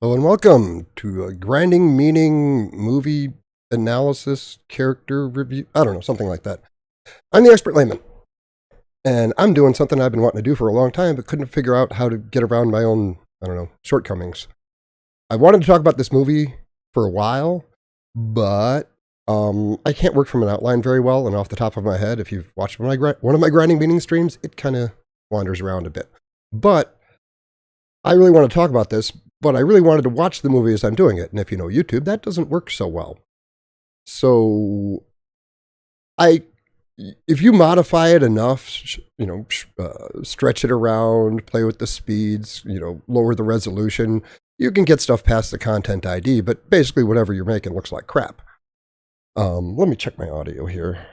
Hello and welcome to a grinding meaning movie analysis character review. I don't know, something like that. I'm the expert layman, and I'm doing something I've been wanting to do for a long time, but couldn't figure out how to get around my own, shortcomings. I wanted to talk about this movie for a while, but I can't work from an outline very well, and off the top of my head, if you've watched one of my grinding meaning streams, it kind of wanders around a bit. But I really want to talk about this, but I really wanted to watch the movie as I'm doing it. And if you know YouTube, that doesn't work so well. So if you modify it enough, stretch it around, play with the speeds, lower the resolution, you can get stuff past the content ID, but basically whatever you're making looks like crap. Let me check my audio here.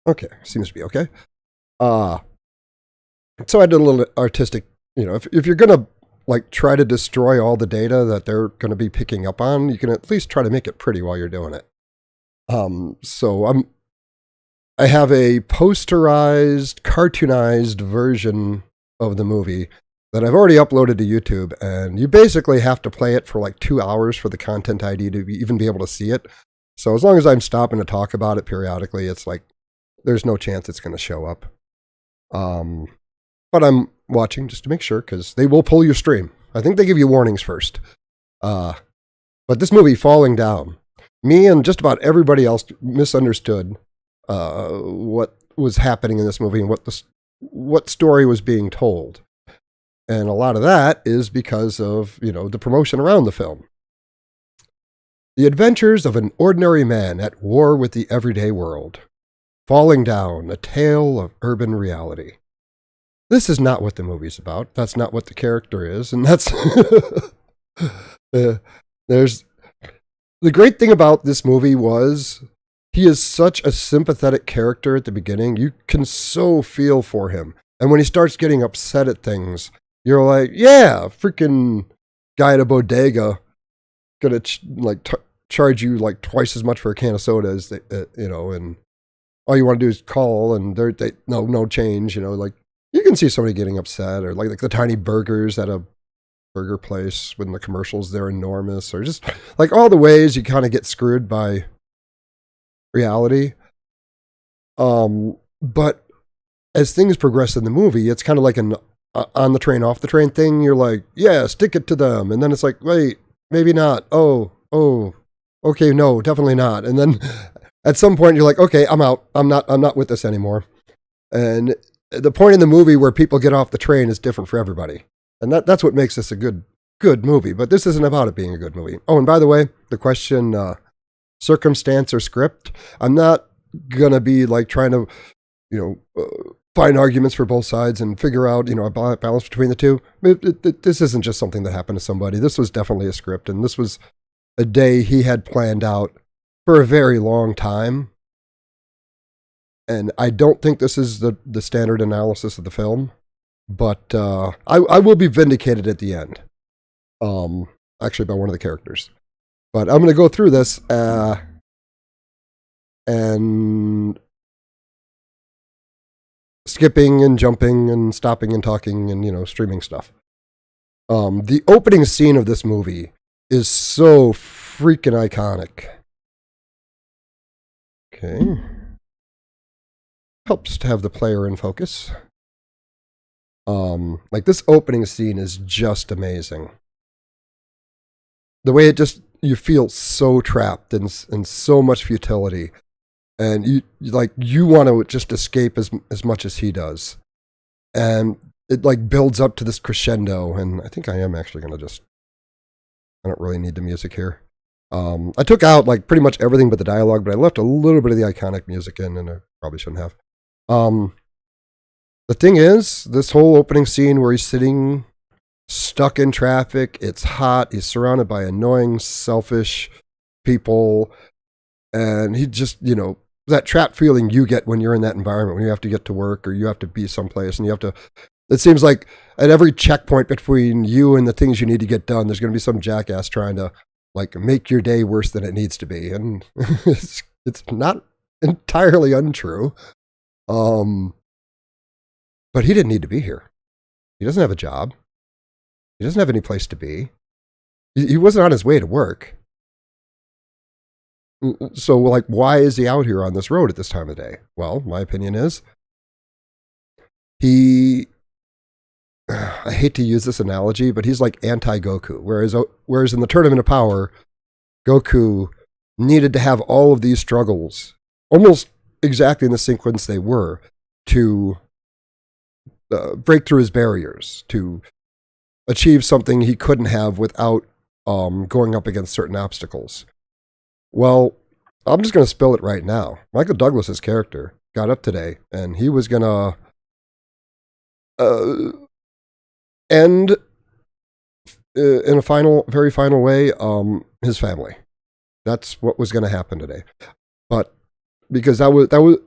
Okay, seems to be okay. So I did a little artistic, if you're going to try to destroy all the data that they're going to be picking up on, you can at least try to make it pretty while you're doing it. I have a posterized, cartoonized version of the movie that I've already uploaded to YouTube, and you basically have to play it for like 2 hours for the content ID to even be able to see it. So as long as I'm stopping to talk about it periodically, it's like there's no chance it's going to show up. But I'm watching just to make sure, because they will pull your stream. I think they give you warnings first. But this movie, Falling Down, me and just about everybody else misunderstood what was happening in this movie and what story was being told. And a lot of that is because of, the promotion around the film. The adventures of an ordinary man at war with the everyday world. Falling Down, a tale of urban reality. This is not what the movie's about. That's not what the character is. And that's... there's... The great thing about this movie was he is such a sympathetic character at the beginning. You can so feel for him. And when he starts getting upset at things, you're like, yeah, freaking guy at a bodega gonna charge you like twice as much for a can of soda as they, and all you want to do is call and they no change, you can see somebody getting upset, or like the tiny burgers at a burger place when the commercials, they're enormous, or just like all the ways you kind of get screwed by reality. But as things progress in the movie, it's kind of like an on the train, off the train thing. You're like, yeah, stick it to them. And then it's like, wait, maybe not. Oh, okay, no, definitely not. And then at some point you're like, okay, I'm out. I'm not with this anymore. And the point in the movie where people get off the train is different for everybody. And that's what makes this a good movie. But this isn't about it being a good movie. Oh, and by the way, the question, circumstance or script, I'm not going to be like trying to, find arguments for both sides and figure out, a balance between the two. This isn't just something that happened to somebody. This was definitely a script. And this was a day he had planned out for a very long time. And I don't think this is the standard analysis of the film, but I will be vindicated at the end, actually by one of the characters. But I'm going to go through this and skipping and jumping and stopping and talking and, streaming stuff. The opening scene of this movie is so freaking iconic. Okay. Helps to have the player in focus. This opening scene is just amazing. The way you feel so trapped and so much futility, and you want to just escape as much as he does, and it builds up to this crescendo. And I think I am actually going to I don't really need the music here. I took out pretty much everything but the dialogue, but I left a little bit of the iconic music in, and I probably shouldn't have. The thing is, this whole opening scene where he's sitting stuck in traffic, it's hot, he's surrounded by annoying, selfish people, and he just, that trapped feeling you get when you're in that environment, when you have to get to work or you have to be someplace and it seems like at every checkpoint between you and the things you need to get done, there's going to be some jackass trying to make your day worse than it needs to be. And it's not entirely untrue. But he didn't need to be here. He doesn't have a job. He doesn't have any place to be. He wasn't on his way to work. So, like, why is he out here on this road at this time of day? Well, my opinion is he. I hate to use this analogy, but he's like anti-Goku. Whereas in the Tournament of Power, Goku needed to have all of these struggles, almost exactly in the sequence they were, to break through his barriers, to achieve something he couldn't have without going up against certain obstacles. Well, I'm just going to spill it right now. Michael Douglas's character got up today, and he was going to end in a very final way his family. That's what was going to happen today. But because that was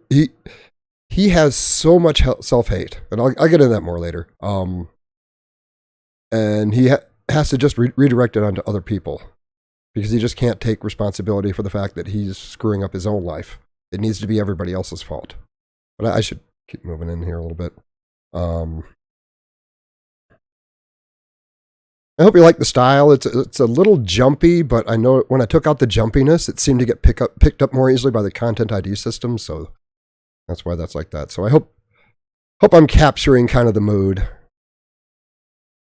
he has so much self-hate, and I'll get into that more later. And he has to just redirect it onto other people because he just can't take responsibility for the fact that he's screwing up his own life. It needs to be everybody else's fault. But I should keep moving in here a little bit. I hope you like the style. It's a little jumpy, but I know when I took out the jumpiness, it seemed to get picked up more easily by the Content ID system, so that's why that's like that. So I hope I'm capturing kind of the mood.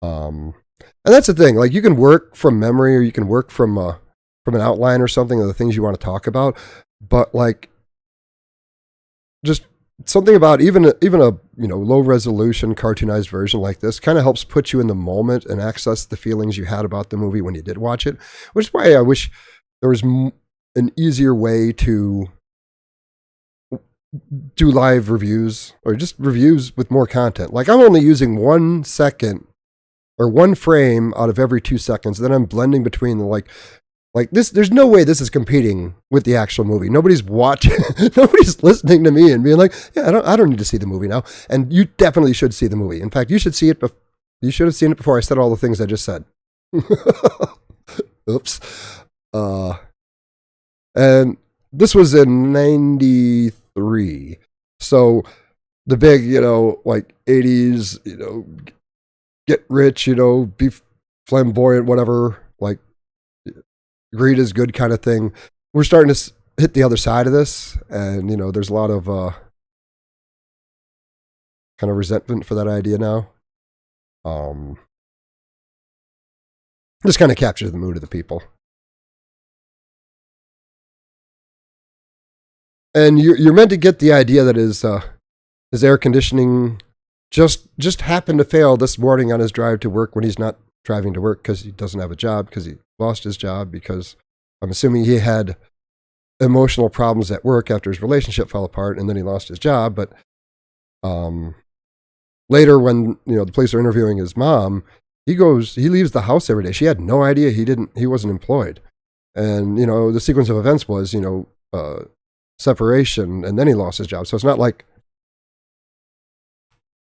And that's the thing. Like, you can work from memory, or you can work from an outline or something of the things you want to talk about, but like, just something about even a low resolution cartoonized version like this kind of helps put you in the moment and access the feelings you had about the movie when you did watch it, which is why I wish there was an easier way to do live reviews or just reviews with more content. Like, I'm only using 1 second or one frame out of every 2 seconds. Then I'm blending between the like this. There's no way this is competing with the actual movie. Nobody's watching. Nobody's listening to me and being like, yeah, I don't need to see the movie now. And you definitely should see the movie. In fact, you should see it. You should have seen it before I said all the things I just said. Oops. And this was in 93. So the big, like 80s, get rich, be flamboyant, whatever, like greed is good kind of thing. We're starting to hit the other side of this, and there's a lot of kind of resentment for that idea now. Just kind of captures the mood of the people. And you're meant to get the idea that his air conditioning just happened to fail this morning on his drive to work when he's not driving to work because he doesn't have a job, because he lost his job, because I'm assuming he had emotional problems at work after his relationship fell apart and then he lost his job. But later when the police are interviewing his mom, he leaves the house every day. She had no idea he wasn't employed. And the sequence of events was separation, and then he lost his job. So it's not like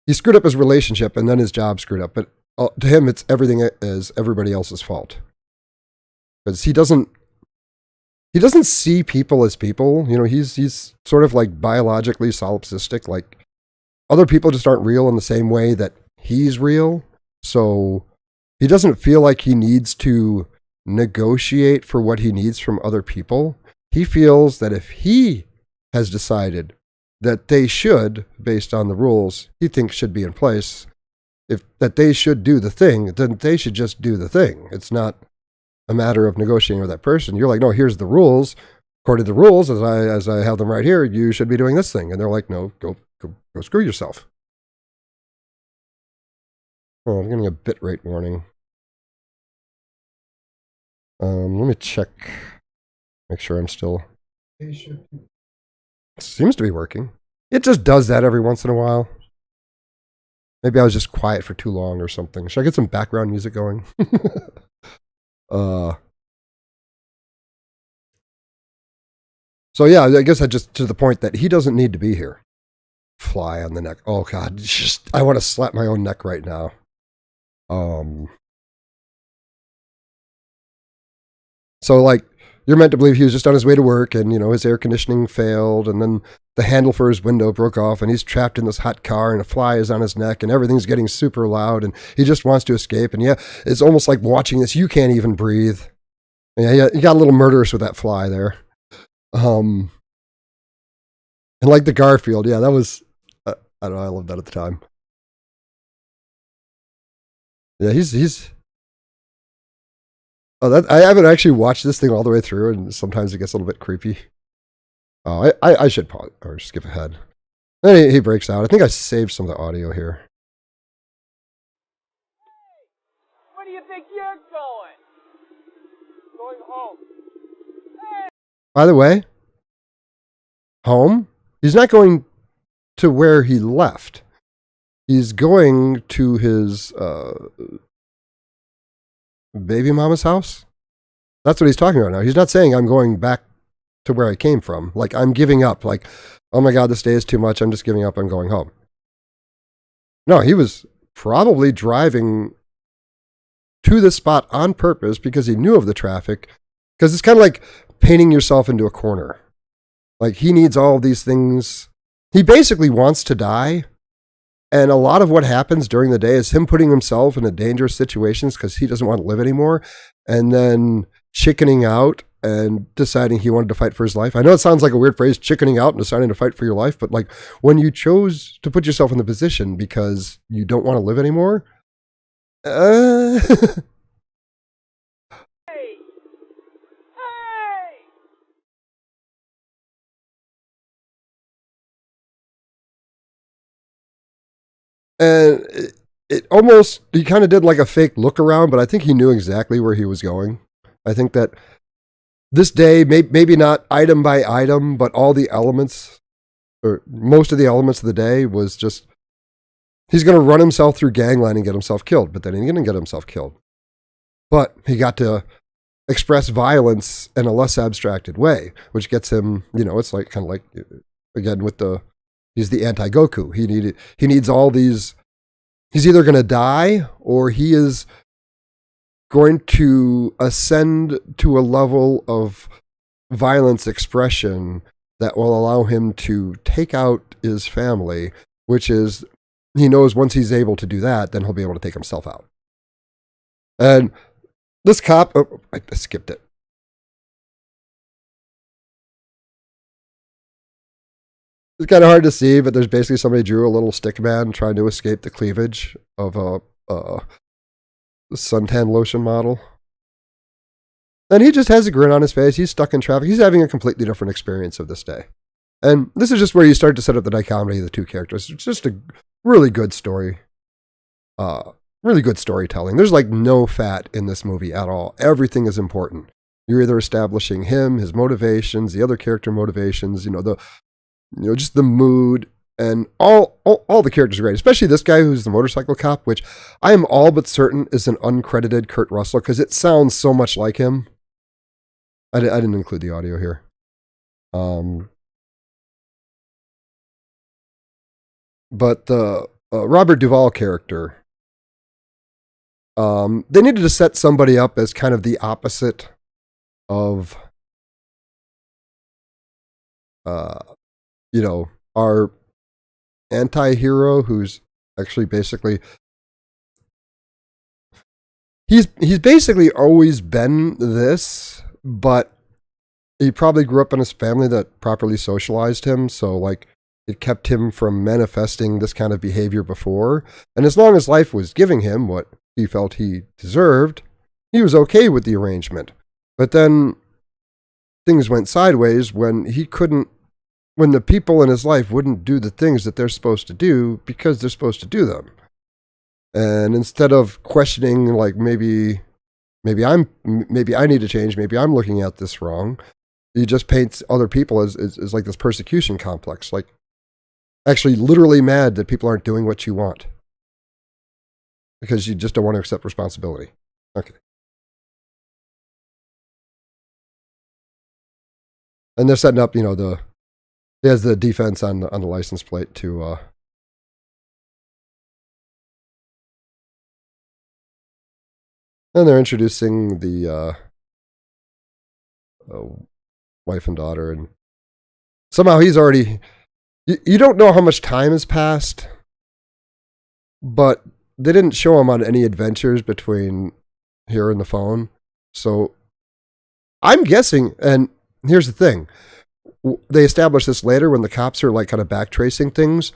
he screwed up his relationship and then his job screwed up. But to him, it's everything is everybody else's fault, because he doesn't see people as people. He's sort of like biologically solipsistic. Like, other people just aren't real in the same way that he's real. So he doesn't feel like he needs to negotiate for what he needs from other people. He feels that if he has decided that they should, based on the rules he thinks should be in place, that they should do the thing, then they should just do the thing. It's not a matter of negotiating with that person. You're like, no, here's the rules. According to the rules, as I have them right here, you should be doing this thing. And they're like, no, go screw yourself. Oh, I'm getting a bitrate warning. Let me check. Make sure I'm still. It seems to be working. It just does that every once in a while. Maybe I was just quiet for too long or something. Should I get some background music going? So yeah, I guess I just to the point that he doesn't need to be here. Fly on the neck. Oh God, I want to slap my own neck right now. So like, you're meant to believe he was just on his way to work, and his air conditioning failed, and then the handle for his window broke off, and he's trapped in this hot car, and a fly is on his neck, and everything's getting super loud, and he just wants to escape. And yeah, it's almost like watching this. You can't even breathe. Yeah, you got a little murderous with that fly there. And like the Garfield, yeah, that was I don't know. I loved that at the time. Yeah, he's. Oh, I haven't actually watched this thing all the way through, and sometimes it gets a little bit creepy. Oh, I should pause or skip ahead. Then he breaks out. I think I saved some of the audio here. Where do you think you're going? Going home. By the way, home? He's not going to where he left. He's going to his baby mama's house. That's what he's talking about now. He's not saying I'm going back to where I came from. Like, I'm giving up. Like, oh my God, this day is too much. I'm just giving up. I'm going home. No, he was probably driving to this spot on purpose because he knew of the traffic. Because it's kind of like painting yourself into a corner. Like, he needs all these things. He basically wants to die. And a lot of what happens during the day is him putting himself in dangerous situations because he doesn't want to live anymore. And then chickening out and deciding he wanted to fight for his life. I know it sounds like a weird phrase, chickening out and deciding to fight for your life. But like, when you chose to put yourself in the position because you don't want to live anymore, Hey! and it almost, he kind of did like a fake look around, but I think he knew exactly where he was going. I think that this day, maybe not item by item, but all the elements, or most of the elements of the day was just, he's going to run himself through gangland and get himself killed, but then he didn't get himself killed. But he got to express violence in a less abstracted way, which gets him, it's like kind of like, again, he's the anti-Goku. He needs all these, he's either going to die or he is going to ascend to a level of violence expression that will allow him to take out his family, which is, he knows once he's able to do that, then he'll be able to take himself out. And this cop, I skipped it. It's kind of hard to see, but there's basically somebody drew a little stick man trying to escape the cleavage of a suntan lotion model. And he just has a grin on his face. He's stuck in traffic. He's having a completely different experience of this day. And this is just where you start to set up the dichotomy of the two characters. It's just a really good story. Really good storytelling. There's like no fat in this movie at all. Everything is important. You're either establishing him, his motivations, the other character motivations, just the mood, and all the characters are great, especially this guy who's the motorcycle cop, which I am all but certain is an uncredited Kurt Russell because it sounds so much like him. I didn't include the audio here. But the Robert Duvall character, they needed to set somebody up as kind of the opposite of, our anti-hero, who's actually basically, he's basically always been this, but he probably grew up in a family that properly socialized him, so like it kept him from manifesting this kind of behavior before. And as long as life was giving him what he felt he deserved, he was okay with the arrangement. But then things went sideways when the people in his life wouldn't do the things that they're supposed to do because they're supposed to do them. And instead of questioning, like, maybe I need to change, maybe I'm looking at this wrong, he just paints other people as like this persecution complex, like actually literally mad that people aren't doing what you want because you just don't want to accept responsibility. Okay. And they're setting up, he has the defense on the license plate to, and they're introducing the wife and daughter, and somehow he's already. You don't know how much time has passed, but they didn't show him on any adventures between here and the phone. So I'm guessing, and here's the thing. They establish this later when the cops are like kind of backtracing things.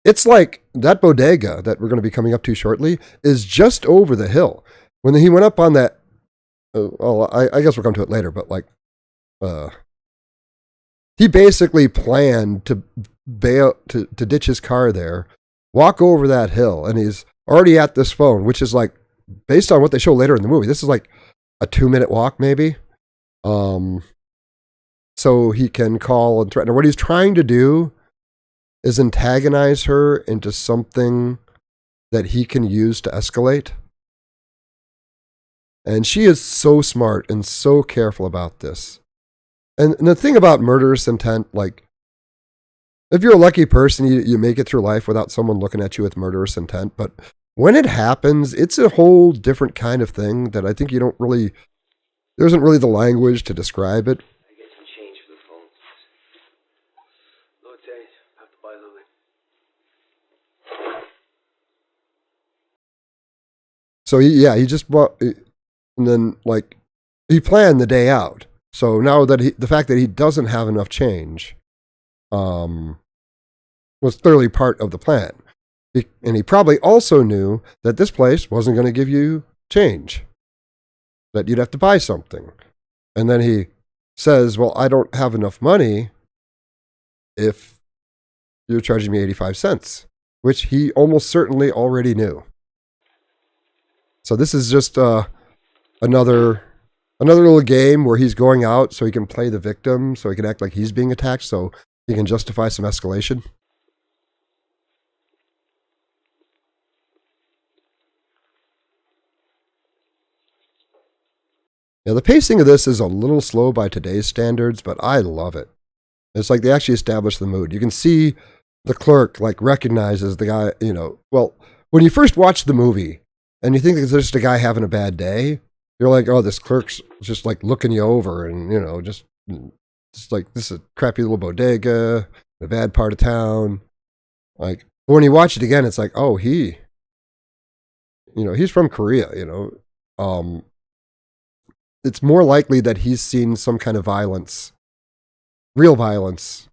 It's like that bodega that we're going to be coming up to shortly is just over the hill. When he went up on that, I guess we'll come to it later, but like, he basically planned to bail, to ditch his car there, walk over that hill, and he's already at this phone, which is like, based on what they show later in the movie, this is like a 2-minute walk maybe. So he can call and threaten her. What he's trying to do is antagonize her into something that he can use to escalate. And she is so smart and so careful about this. And the thing about murderous intent, like, if you're a lucky person, you make it through life without someone looking at you with murderous intent. But when it happens, it's a whole different kind of thing that I think there isn't really the language to describe it. So he just bought, and then like he planned the day out. So now that the fact that he doesn't have enough change, was clearly part of the plan, and he probably also knew that this place wasn't going to give you change, that you'd have to buy something, and then he says, "Well, I don't have enough money if you're charging me 85 cents," which he almost certainly already knew. So this is just another little game where he's going out so he can play the victim, so he can act like he's being attacked, so he can justify some escalation. Now, the pacing of this is a little slow by today's standards, but I love it. It's like they actually establish the mood. You can see the clerk like recognizes the guy, well, when you first watch the movie, and you think it's just a guy having a bad day, you're like, oh, this clerk's just like looking you over, and just like, this is a crappy little bodega, a bad part of town. Like, when you watch it again, it's like, oh, he's from Korea. It's more likely that he's seen some kind of violence, real violence,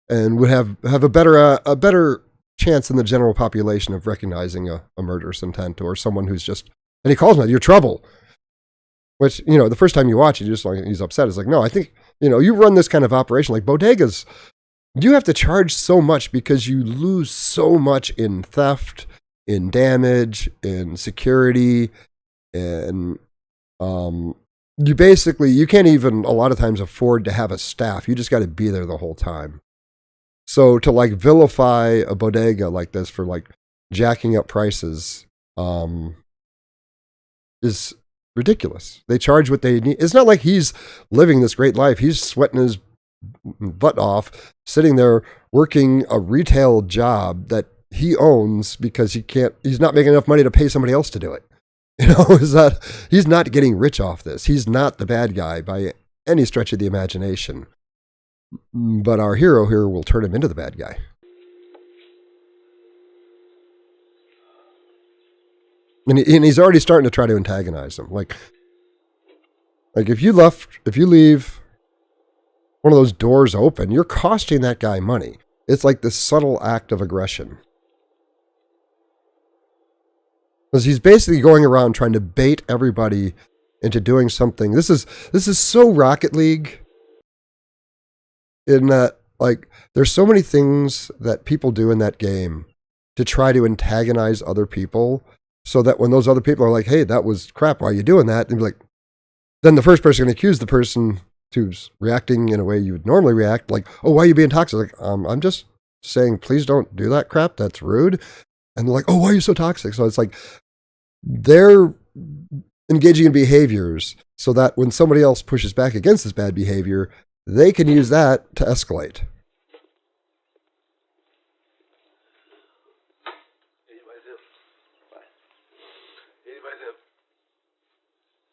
and would have a better chance in the general population of recognizing a murderous intent or someone who's just, and he calls him, "You're trouble." Which, the first time you watch it, just like, he's upset. It's like, no, I think, you run this kind of operation like bodegas, you have to charge so much because you lose so much in theft, in damage, in security, and you can't even a lot of times afford to have a staff. You just got to be there the whole time. So to like vilify a bodega like this for like jacking up prices is ridiculous. They charge what they need. It's not like he's living this great life. He's sweating his butt off, sitting there working a retail job that he owns because he's not making enough money to pay somebody else to do it. He's not getting rich off this. He's not the bad guy by any stretch of the imagination. But our hero here will turn him into the bad guy. And he's already starting to try to antagonize him. Like if you leave one of those doors open, you're costing that guy money. It's like this subtle act of aggression. Because he's basically going around trying to bait everybody into doing something. This is so Rocket League, in that, like, there's so many things that people do in that game to try to antagonize other people, so that when those other people are like, "Hey, that was crap, why are you doing that?" And be like, then the first person can accuse the person who's reacting in a way you would normally react, like, "Oh, why are you being toxic?" Like, I'm just saying, please don't do that crap. That's rude. And they're like, "Oh, why are you so toxic?" So it's like they're engaging in behaviors so that when somebody else pushes back against this bad behavior, they can use that to escalate.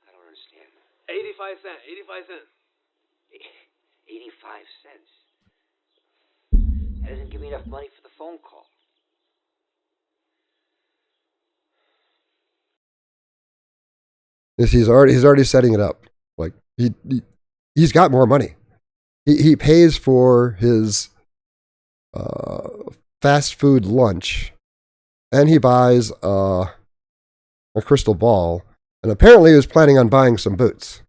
I don't understand. 85 cents. 85 cents. That doesn't give me enough money for the phone call. He's already setting it up. Like he's got more money. He pays for his fast food lunch, and he buys a crystal ball, and apparently he was planning on buying some boots.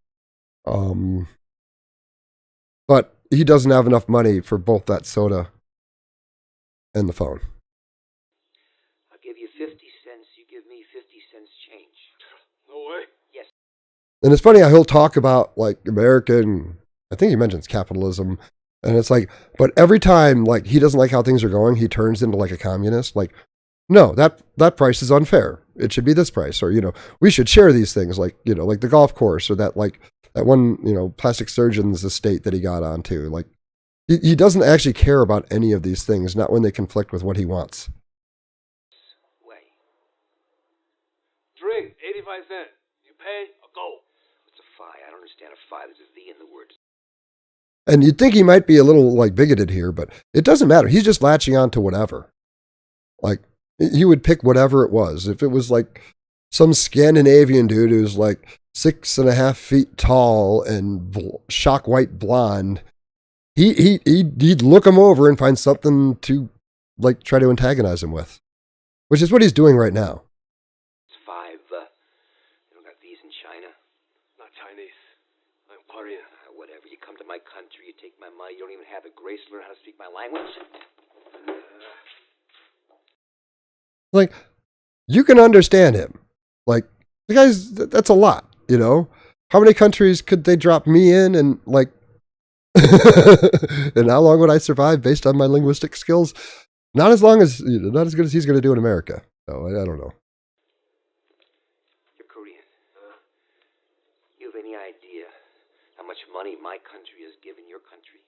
But he doesn't have enough money for both that soda and the phone. I'll give you 50 cents. You give me 50 cents change. No way. Yes. And it's funny how he'll talk about like American, I think he mentions capitalism. And it's like, but every time like he doesn't like how things are going, he turns into like a communist. Like, no, that price is unfair. It should be this price. Or, we should share these things like, like the golf course or that one, plastic surgeon's estate that he got onto. Like he doesn't actually care about any of these things, not when they conflict with what he wants. Way. Drink, 85 cents. You pay or go. What's a phi? I don't understand a phi. There's a V in the word. And you'd think he might be a little like bigoted here, but it doesn't matter. He's just latching on to whatever. Like he would pick whatever it was. If it was like some Scandinavian dude who's like 6.5 feet tall and shock white blonde, he'd look him over and find something to like try to antagonize him with, which is what he's doing right now. It's 5. They don't got these in China. Not Chinese. I'm Korean. Whatever. You come to my country, you take my money, you don't even have the grace to learn how to speak my language. Like, you can understand him. Like, the guy's, that's a lot, How many countries could they drop me in and, like, and how long would I survive based on my linguistic skills? Not as long as, not as good as he's going to do in America. So, I don't know. You're Korean. You have any idea how much money my country has given your country?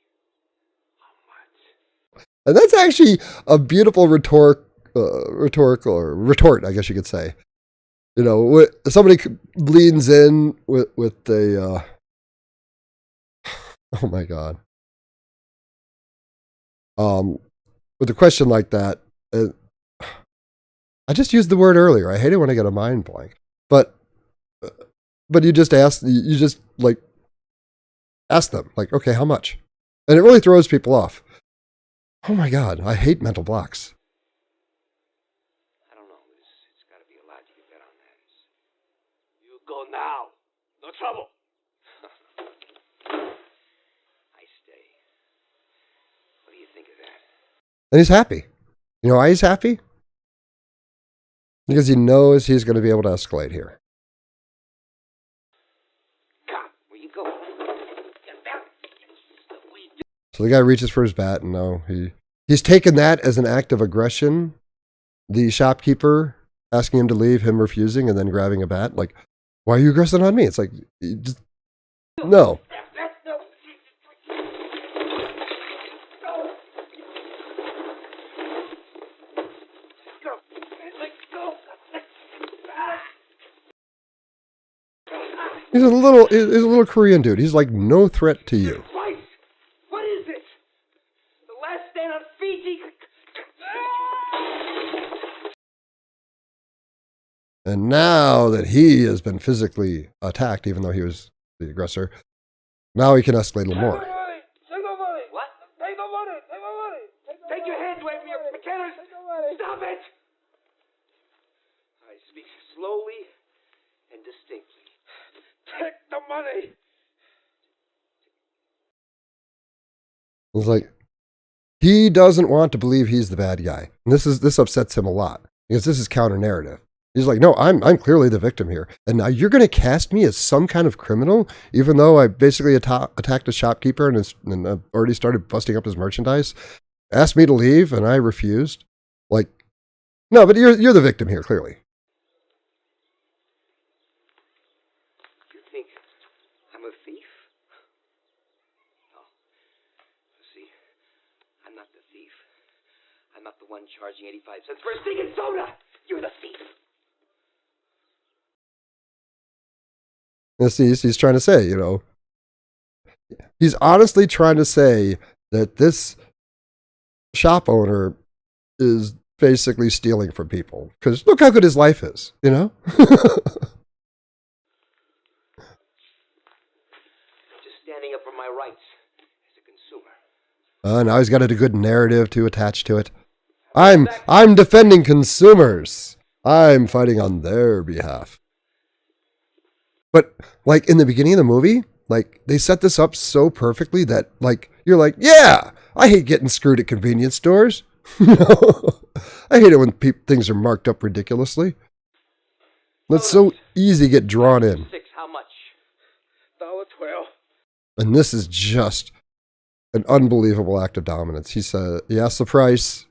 How much? And that's actually a beautiful retort, I guess you could say. Somebody leans in with the, oh my God. With a question like that, I just used the word earlier. I hate it when I get a mind blank, but you just ask them like, okay, how much? And it really throws people off. Oh my God. I hate mental blocks. I don't know. It's got to be a lot you can bet on that. You go now. No trouble. I stay. What do you think of that? And he's happy. You know why he's happy? Because he knows he's going to be able to escalate here. God, where you go? So the guy reaches for his bat, and no, he's taken that as an act of aggression. The shopkeeper asking him to leave, him refusing, and then grabbing a bat. Like, why are you aggressing on me? It's like, just, no. He's a little Korean dude. He's like no threat to you. What is it? The last stand on Fiji. And now that he has been physically attacked, even though he was the aggressor, now he can escalate a little more. Take the money. What? Take the money. Take the money. Take your hands away from your McKenna. Take the money. Stop it! I speak slowly and distinctly. Take the money. It's like he doesn't want to believe he's the bad guy, and this upsets him a lot because this is counter narrative. He's like, no, I'm clearly the victim here, and now you're going to cast me as some kind of criminal, even though I basically attacked a shopkeeper and already started busting up his merchandise. Asked me to leave, and I refused. Like, no, but you're the victim here, clearly. You think I'm a thief? No. See, I'm not the thief. I'm not the one charging 85 cents for a stinking soda. You're the thief. He's trying to say, He's honestly trying to say that this shop owner is basically stealing from people. Because look how good his life is, you know? Just standing up for my rights as a consumer. Now he's got a good narrative to attach to it. I'm defending consumers. I'm fighting on their behalf. But like in the beginning of the movie, like they set this up so perfectly that like you're like, yeah, I hate getting screwed at convenience stores. You know? I hate it when things are marked up ridiculously. It's so easy to get drawn in. How much? $1.12. And this is just an unbelievable act of dominance. He asks the price.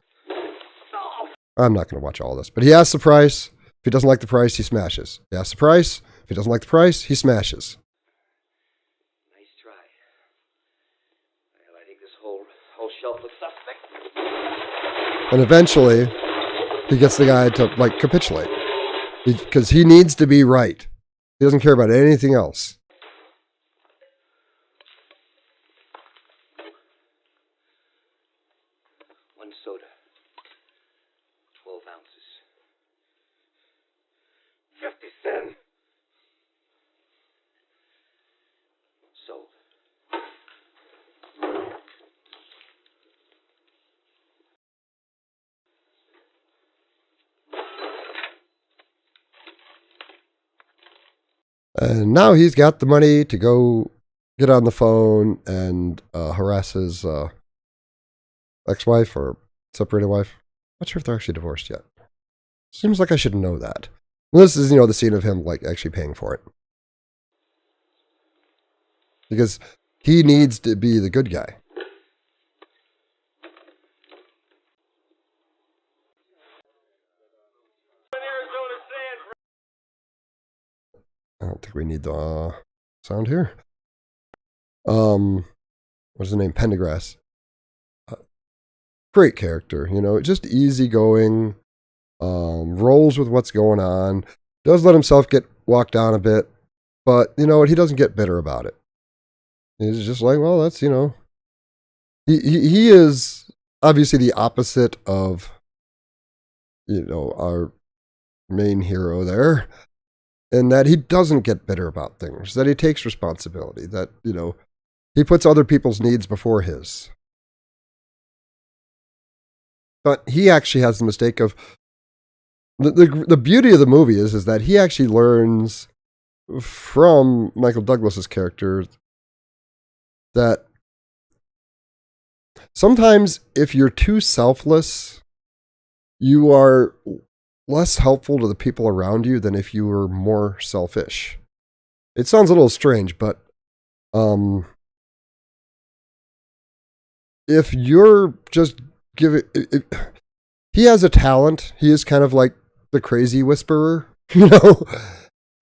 I'm not going to watch all this, but he asks the price. If he doesn't like the price, he smashes. He asks the price. If he doesn't like the price, he smashes. Nice try. Well, I think this whole shelf looks suspect. And eventually, he gets the guy to like capitulate because he needs to be right. He doesn't care about anything else. One soda. 12 ounces. 50 cents. Sold. And now he's got the money to go get on the phone and harass his ex-wife or separated wife. Not sure if they're actually divorced yet. Seems like I should know that. And this is, the scene of him like actually paying for it. Because he needs to be the good guy. I don't think we need the sound here. What's his name? Pendergrass. Great character, just easygoing, rolls with what's going on, does let himself get walked down a bit, but you know what? He doesn't get bitter about it. He's just like, well, that's, he is obviously the opposite of, our main hero there. And that he doesn't get bitter about things, that he takes responsibility, that, he puts other people's needs before his. But he actually has the mistake of, the beauty of the movie is that he actually learns from Michael Douglas's character that sometimes if you're too selfless, you are less helpful to the people around you than if you were more selfish. It sounds a little strange, but if you're just giving... he has a talent. He is kind of like the crazy whisperer,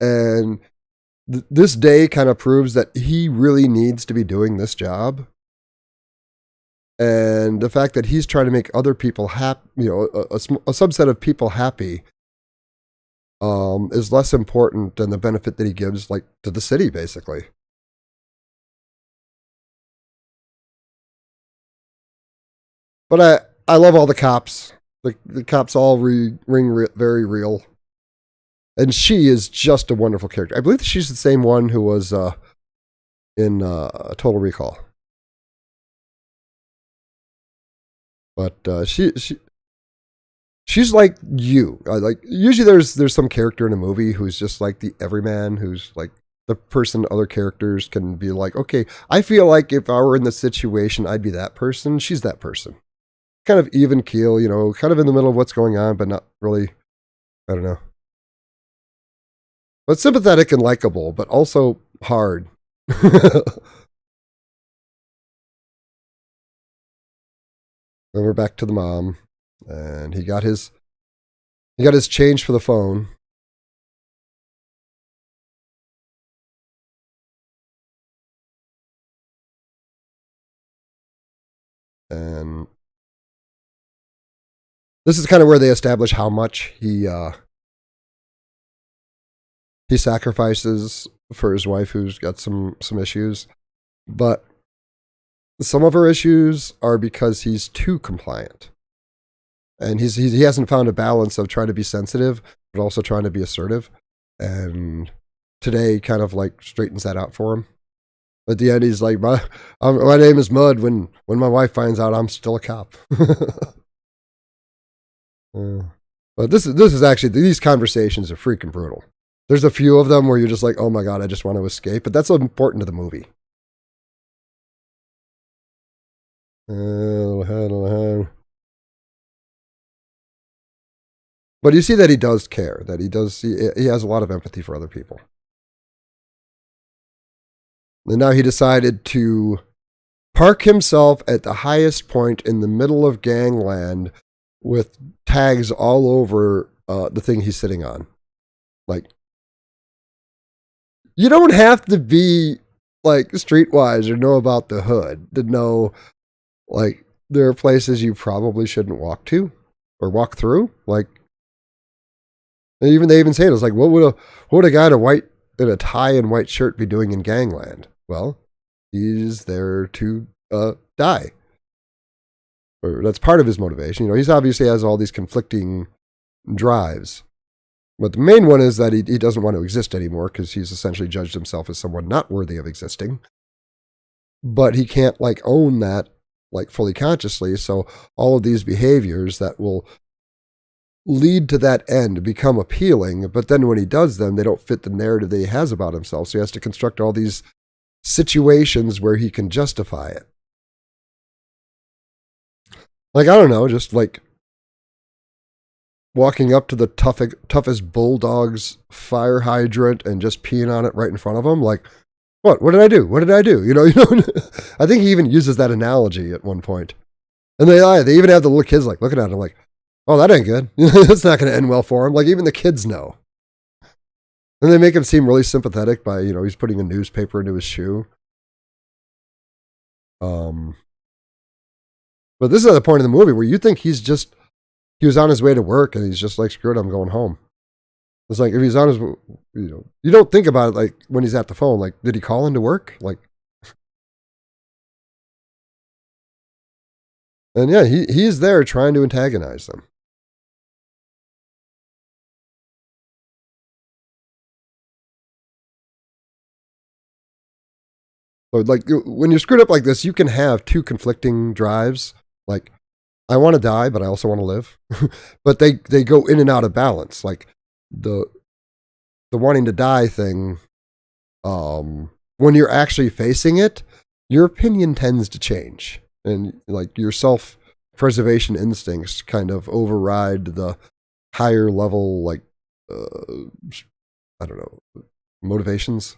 And this day kind of proves that he really needs to be doing this job. And the fact that he's trying to make other people happy, a subset of people happy, is less important than the benefit that he gives, like, to the city, basically. But I love all the cops. The cops all ring very real. And she is just a wonderful character. I believe that she's the same one who was in Total Recall. But she's like you. Usually there's some character in a movie who's just like the everyman, who's like the person other characters can be like, okay, I feel like if I were in this situation, I'd be that person. She's that person. Kind of even keel, kind of in the middle of what's going on, but not really, I don't know. But sympathetic and likable, but also hard. Then we're back to the mom, and he got his change for the phone. And this is kind of where they establish how much he sacrifices for his wife, who's got some issues. But some of her issues are because he's too compliant. And he hasn't found a balance of trying to be sensitive, but also trying to be assertive. And today kind of like straightens that out for him. At the end, he's like, my name is Mud when my wife finds out I'm still a cop. But this is actually, these conversations are freaking brutal. There's a few of them where you're just like, oh my God, I just want to escape. But that's important to the movie. But you see that he does care, that he has a lot of empathy for other people. And now he decided to park himself at the highest point in the middle of gangland with tags all over the thing he's sitting on. Like, you don't have to be like streetwise or know about the hood to know, like, there are places you probably shouldn't walk to or walk through. Like, they even say it. It's like, what would a guy in a tie and white shirt be doing in gangland? Well, he's there to die. Or that's part of his motivation. You know, he's obviously has all these conflicting drives. But the main one is that he doesn't want to exist anymore because he's essentially judged himself as someone not worthy of existing. But he can't like own that like fully consciously. So all of these behaviors that will lead to that end become appealing. But then when he does them, they don't fit the narrative that he has about himself. So he has to construct all these situations where he can justify it. Like, I don't know, just like walking up to the toughest bulldog's fire hydrant and just peeing on it right in front of him. Like, what did I do? What did I do? You know, I think he even uses that analogy at one point. And they even have the little kids like looking at him like, oh, that ain't good. That's not going to end well for him. Like, even the kids know. And they make him seem really sympathetic by, he's putting a newspaper into his shoe. But this is at the point in the movie where you think he was on his way to work and he's just like, screw it, I'm going home. It's like, if he's on his, you don't think about it like when he's at the phone, like, did he call into work? Like, and yeah, he's there trying to antagonize them. So like when you're screwed up like this, you can have two conflicting drives. Like, I want to die, but I also want to live. But they go in and out of balance. Like the wanting to die thing, when you're actually facing it, your opinion tends to change. And like your self-preservation instincts kind of override the higher level, like, I don't know, motivations.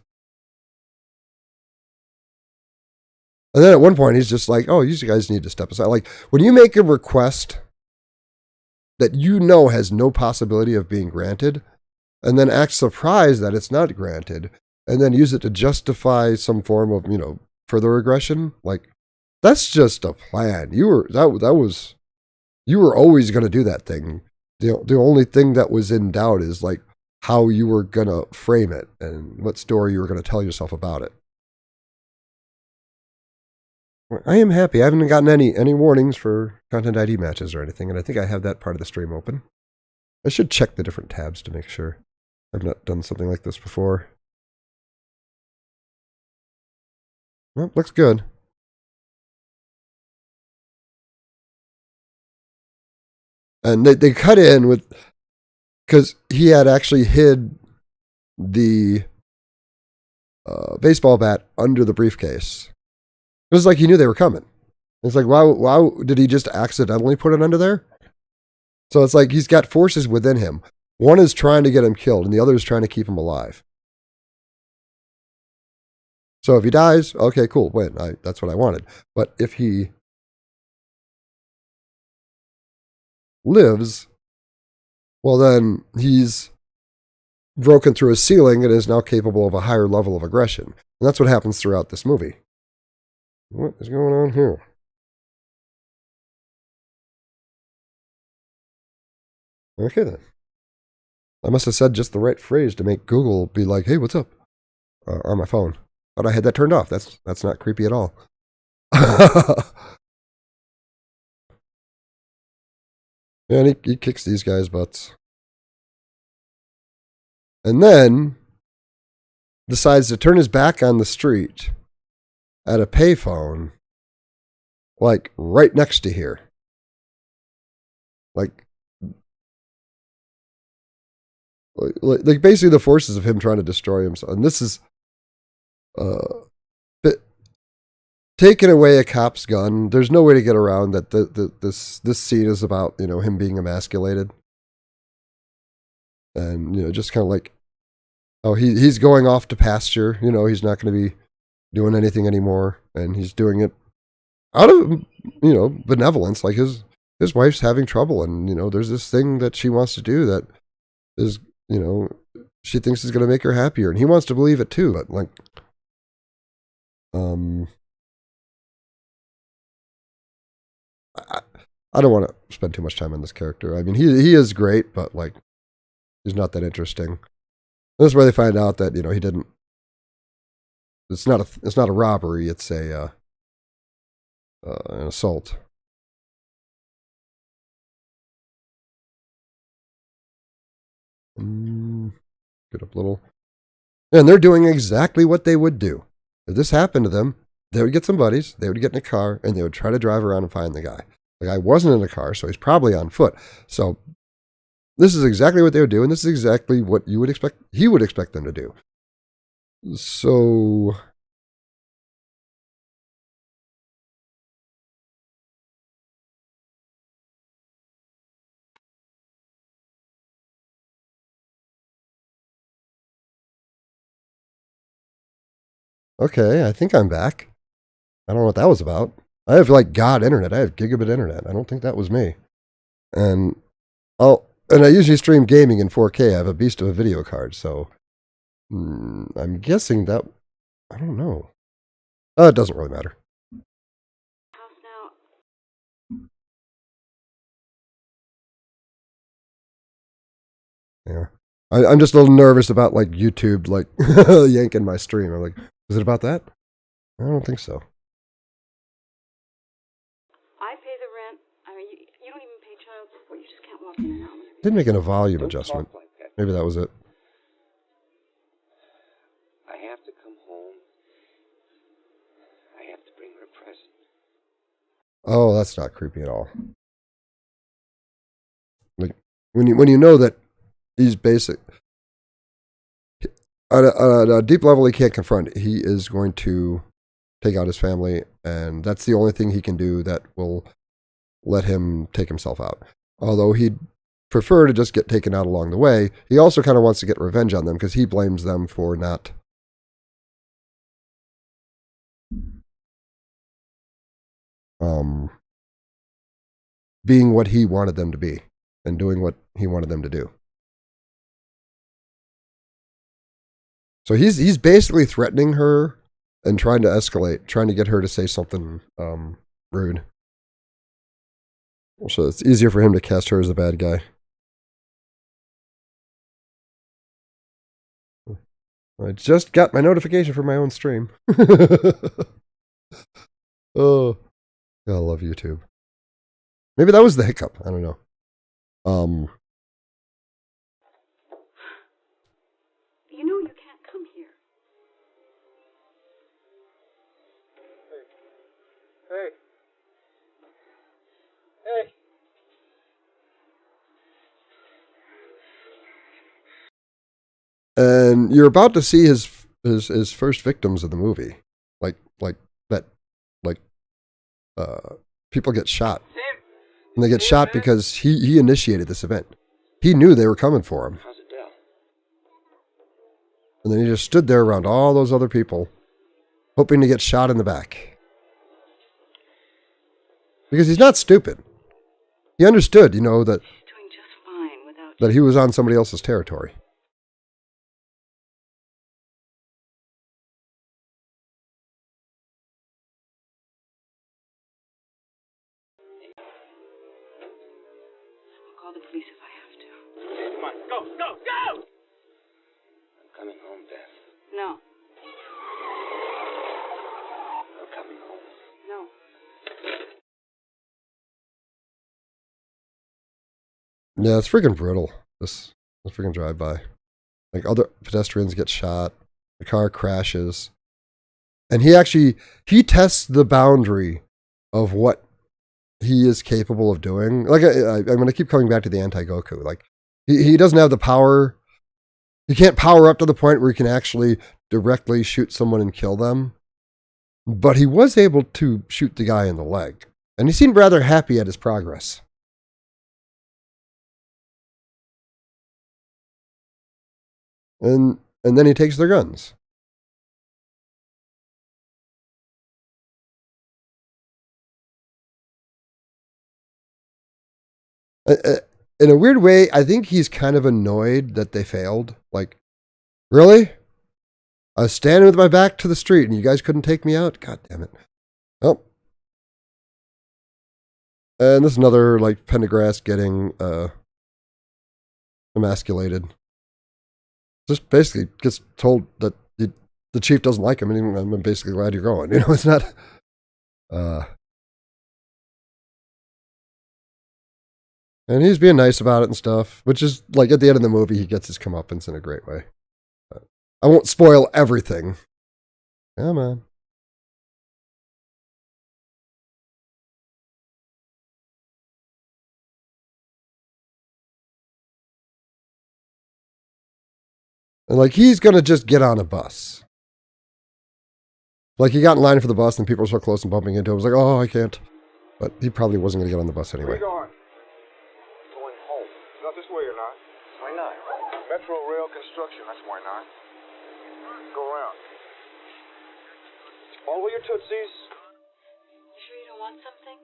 And then at one point, he's just like, oh, you guys need to step aside. Like, when you make a request that has no possibility of being granted, and then act surprised that it's not granted, and then use it to justify some form of, further aggression, like, that's just a plan. You were always going to do that thing. The only thing that was in doubt is, like, how you were going to frame it and what story you were going to tell yourself about it. I am happy. I haven't gotten any warnings for Content ID matches or anything, and I think I have that part of the stream open. I should check the different tabs to make sure. I've not done something like this before. Well, looks good. And they cut in with, because he had actually hid the baseball bat under the briefcase. It was like he knew they were coming. It's like, why did he just accidentally put it under there? So it's like he's got forces within him. One is trying to get him killed, and the other is trying to keep him alive. So if he dies, okay, cool, win. That's what I wanted. But if he lives, well, then he's broken through a ceiling and is now capable of a higher level of aggression. And that's what happens throughout this movie. What is going on here? Okay, then. I must have said just the right phrase to make Google be like, hey, what's up? On my phone. But I had that turned off. That's not creepy at all. And he kicks these guys' butts. And then decides to turn his back on the street at a payphone, like right next to here. Like basically the forces of him trying to destroy himself. And this is taking away a cop's gun. There's no way to get around that. This scene is about, you know, him being emasculated, and, you know, just kind of like, oh, he's going off to pasture. You know, he's not going to be doing anything anymore, and he's doing it out of, you know, benevolence. Like his wife's having trouble, and, you know, there's this thing that she wants to do that is, you know, she thinks is going to make her happier, and he wants to believe it too. But like, I don't want to spend too much time on this character. I mean, he is great, but like, he's not that interesting. This is where they find out that, you know, he didn't. It's not a robbery. It's an assault. Get up a little. And they're doing exactly what they would do. If this happened to them, they would get some buddies, they would get in a car, and they would try to drive around and find the guy. The guy wasn't in a car, so he's probably on foot. So this is exactly what they would do, and this is exactly what you would expect. He would expect them to do. So okay, I think I'm back. I don't know what that was about. I have like God internet. I have gigabit internet. I don't think that was me. And I usually stream gaming in 4K. I have a beast of a video card, so I'm guessing that, I don't know. It doesn't really matter. Yeah. I'm just a little nervous about like YouTube like yanking my stream. I'm like, is it about that? I don't think so. I pay the rent. I mean, you don't even pay child support. You just can't walk in and out. Did make a volume adjustment. Like that. Maybe that was it. I have to come home. I have to bring her a present. Oh, that's not creepy at all. Like when you know that he's basic at a deep level, he can't confront. He is going to take out his family, and that's the only thing he can do that will let him take himself out. Although he'd prefer to just get taken out along the way, he also kind of wants to get revenge on them because he blames them for not being what he wanted them to be and doing what he wanted them to do. So he's basically threatening her and trying to escalate, trying to get her to say something rude. So it's easier for him to cast her as the bad guy. I just got my notification for my own stream. Oh, I love YouTube. Maybe that was the hiccup. I don't know. You know you can't come here. Hey. Hey. And you're about to see his first victims of the movie, like that, people get shot, and they get shot because he initiated this event. He knew they were coming for him, How's Adele? and then he just stood there around all those other people, hoping to get shot in the back. Because he's not stupid. He understood, you know, that She's doing just fine without that he was on somebody else's territory. I'll call the police if I have to. Come on, go, go, go! I'm coming home, Beth. No. Yeah, it's freaking brutal. This freaking drive by. Like other pedestrians get shot, the car crashes, and he tests the boundary of what he is capable of doing. Like I'm going to keep coming back to the anti-Goku. Like he doesn't have the power. He can't power up to the point where he can actually directly shoot someone and kill them. But he was able to shoot the guy in the leg, and he seemed rather happy at his progress. And then he takes their guns. In a weird way, I think he's kind of annoyed that they failed. Like, really? I was standing with my back to the street and you guys couldn't take me out? God damn it. Oh. And this is another, like, Pendergrass getting emasculated. Just basically gets told that the chief doesn't like him, and I'm basically glad you're going. You know, it's not... And he's being nice about it and stuff, which is, like, at the end of the movie, he gets his comeuppance in a great way. I won't spoil everything. Come on. And, like, he's going to just get on a bus. Like, he got in line for the bus, and people were so close and bumping into him. I was like, oh, I can't. But he probably wasn't going to get on the bus anyway. Where you going? Going home. Not this way or not? Why not? Metro Rail construction, that's why not. Go around. All your Tootsies. You sure you don't want something?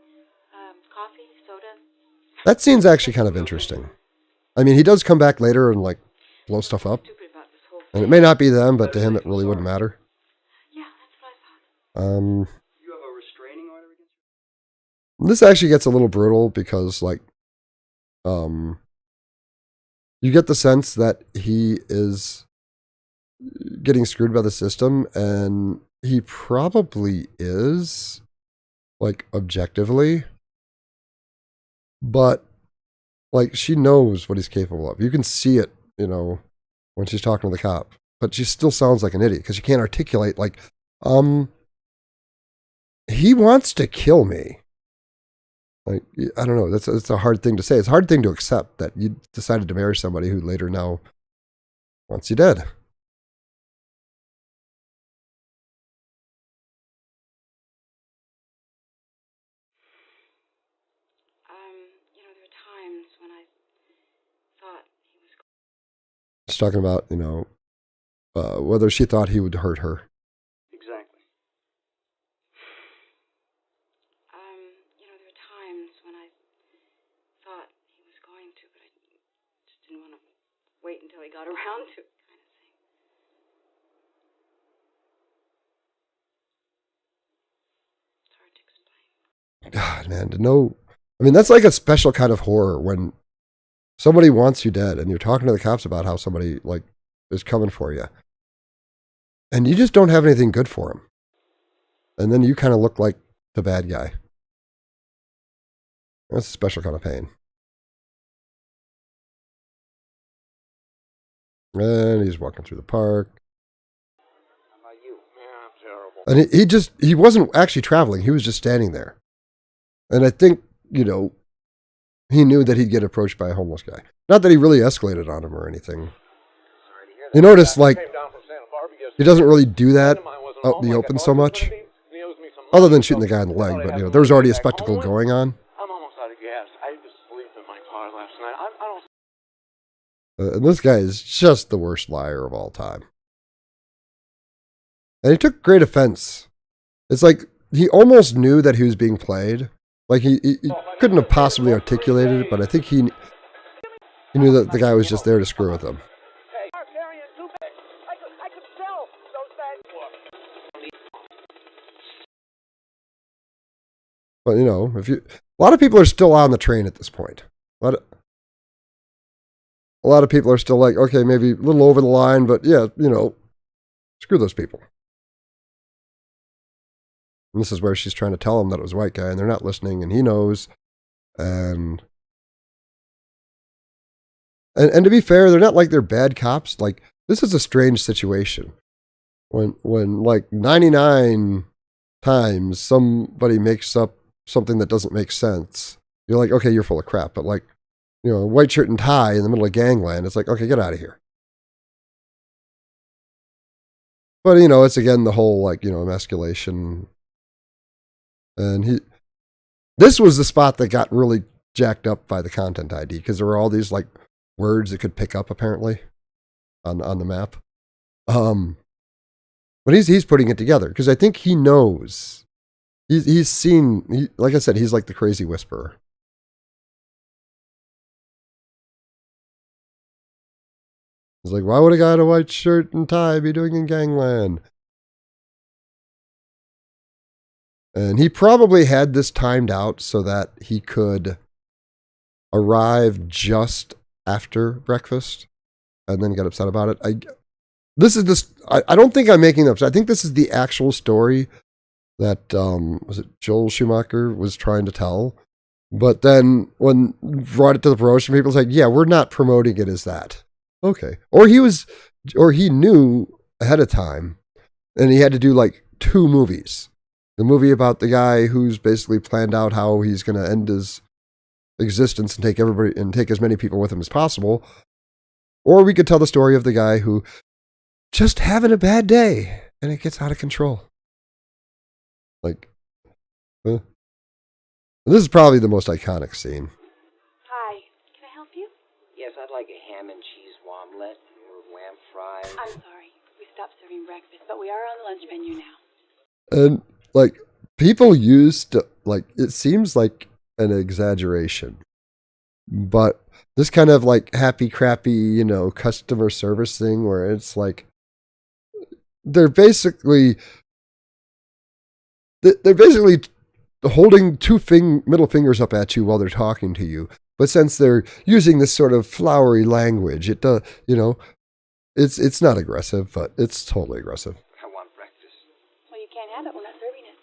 Coffee, soda? That scene's actually kind of interesting. I mean, he does come back later and, like, blow stuff up. And it may not be them, but to him it really wouldn't matter. Yeah, that's what I thought. You have a restraining order against you? This actually gets a little brutal because, like, you get the sense that he is getting screwed by the system, and he probably is, like, objectively. But, like, she knows what he's capable of. You can see it, you know, when she's talking to the cop. But she still sounds like an idiot because she can't articulate, like, he wants to kill me. Like, I don't know. That's a hard thing to say. It's a hard thing to accept that you decided to marry somebody who later now wants you dead. There were times when I thought he was... She's talking about, you know, whether she thought he would hurt her. Exactly. There were times when I thought he was going to, but I just didn't want to wait until he got around to it, kind of thing. It's hard to explain. God, man, to know. I mean, that's like a special kind of horror when somebody wants you dead and you're talking to the cops about how somebody, like, is coming for you. And you just don't have anything good for him. And then you kind of look like the bad guy. That's a special kind of pain. And he's walking through the park. How about you? Yeah, I'm terrible. And he wasn't actually traveling. He was just standing there. And I think, you know, he knew that he'd get approached by a homeless guy. Not that he really escalated on him or anything. You notice, like, he doesn't really do that out in the open so much. Other than shooting the guy in the leg. But, you know, there was already a spectacle going on. I'm almost out of gas. I had to sleep in my car last night. I don't... And this guy is just the worst liar of all time. And he took great offense. It's like he almost knew that he was being played. Like he couldn't have possibly articulated it, but I think he knew that the guy was just there to screw with him. I could sell those bags. But, you know, a lot of people are still on the train at this point. A lot of people are still like, okay, maybe a little over the line, but yeah, you know, screw those people. And this is where she's trying to tell him that it was a white guy, and they're not listening, and he knows. And And to be fair, they're not like they're bad cops. Like, this is a strange situation. When like 99 times somebody makes up something that doesn't make sense, you're like, okay, you're full of crap. But like, white shirt and tie in the middle of gangland, it's like, okay, get out of here. But, it's again the whole, like, emasculation. And this was the spot that got really jacked up by the content ID, because there were all these, like, words it could pick up, apparently, on the map. But he's putting it together, because I think he knows. He's seen, like I said, he's like the crazy whisperer. He's like, why would a guy in a white shirt and tie be doing in gangland? And he probably had this timed out so that he could arrive just after breakfast and then get upset about it. I don't think I'm making up. I think this is the actual story that, was it Joel Schumacher was trying to tell. But then when brought it to the promotion, people said, yeah, we're not promoting it as that. Okay. Or he knew ahead of time, and he had to do like 2 movies. The movie about the guy who's basically planned out how he's going to end his existence and take as many people with him as possible. Or we could tell the story of the guy who just having a bad day and it gets out of control. Like, this is probably the most iconic scene. Hi, can I help you? Yes, I'd like a ham and cheese omelet or lamb fries. I'm sorry, we stopped serving breakfast, but we are on the lunch menu now. And, like, people used to, like, it seems like an exaggeration, but this kind of, like, happy, crappy, customer service thing where it's like, they're basically holding 2 middle fingers up at you while they're talking to you. But since they're using this sort of flowery language, it does, it's not aggressive, but it's totally aggressive. I want breakfast. Well, you can't have it. We're not serving it.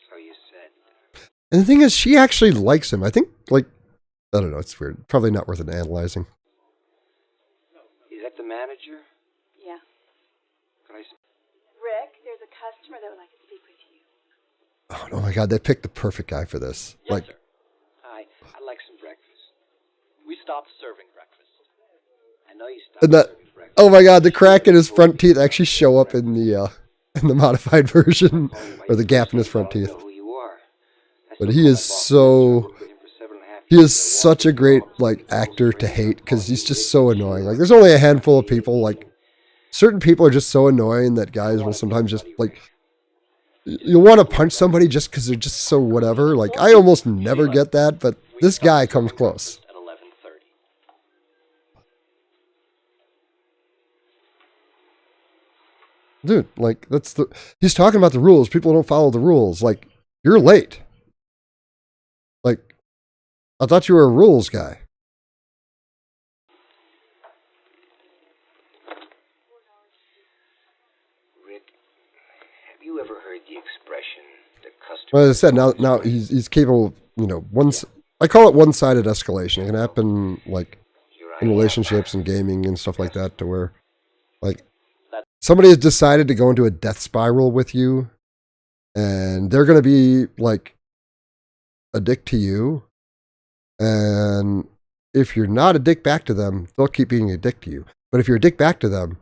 So you said. And the thing is, she actually likes him. I think, like, I don't know, it's weird. Probably not worth it analyzing. Is that the manager? Yeah. Can I? Rick, there's a customer that would like to speak with you. Oh my God, they picked the perfect guy for this. Yes, Like, sir. Hi, I'd like some breakfast. We stopped serving breakfast. I know you stopped and that, serving breakfast. oh my God, the crack in his front teeth actually show up in the modified version, or the gap in his front teeth. But he is such a great, like, actor to hate, because he's just so annoying. Like, there's only a handful of people, like, certain people are just so annoying that guys will sometimes just, like, you'll want to punch somebody just because they're just so whatever. Like, I almost never get that, but this guy comes close. At 11:30. Dude, like, he's talking about the rules. People don't follow the rules. Like, you're late. Like, I thought you were a rules guy. Rick, have you ever heard the expression, the customer? Well, as I said, now he's capable of, I call it one-sided escalation. It can happen, like, in relationships and gaming and stuff like that, to where, like, somebody has decided to go into a death spiral with you, and they're going to be, like, a dick to you. And if you're not a dick back to them, they'll keep being a dick to you. But if you're a dick back to them,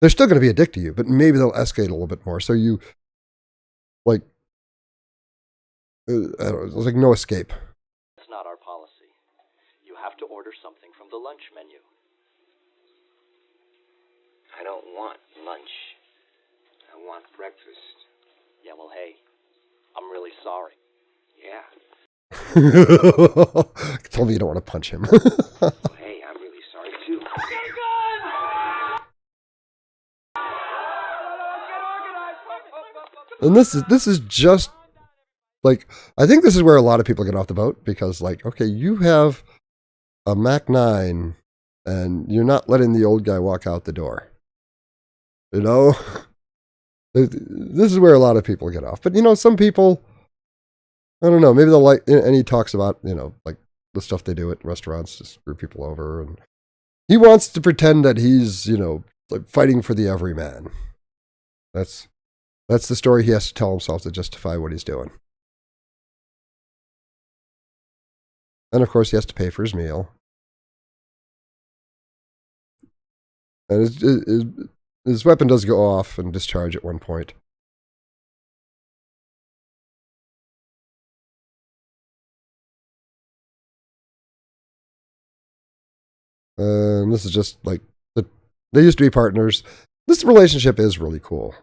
they're still going to be a dick to you, but maybe they'll escalate a little bit more. So you, like, there's like no escape. That's not our policy. You have to order something from the lunch menu. I don't want lunch. I want breakfast. Yeah, well, hey, I'm really sorry. Yeah. Told me you don't want to punch him. Well, hey, I'm really sorry too. And this is just, like, I think this is where a lot of people get off the boat, because, like, okay, you have a Mac 9 and you're not letting the old guy walk out the door. This is where a lot of people get off. But, some people, I don't know, maybe they'll like, and he talks about, like, the stuff they do at restaurants, just screw people over. And he wants to pretend that he's, like fighting for the everyman. That's the story he has to tell himself to justify what he's doing. And of course, he has to pay for his meal. And his weapon does go off and discharge at one point. And this is just like, they used to be partners. This relationship is really cool.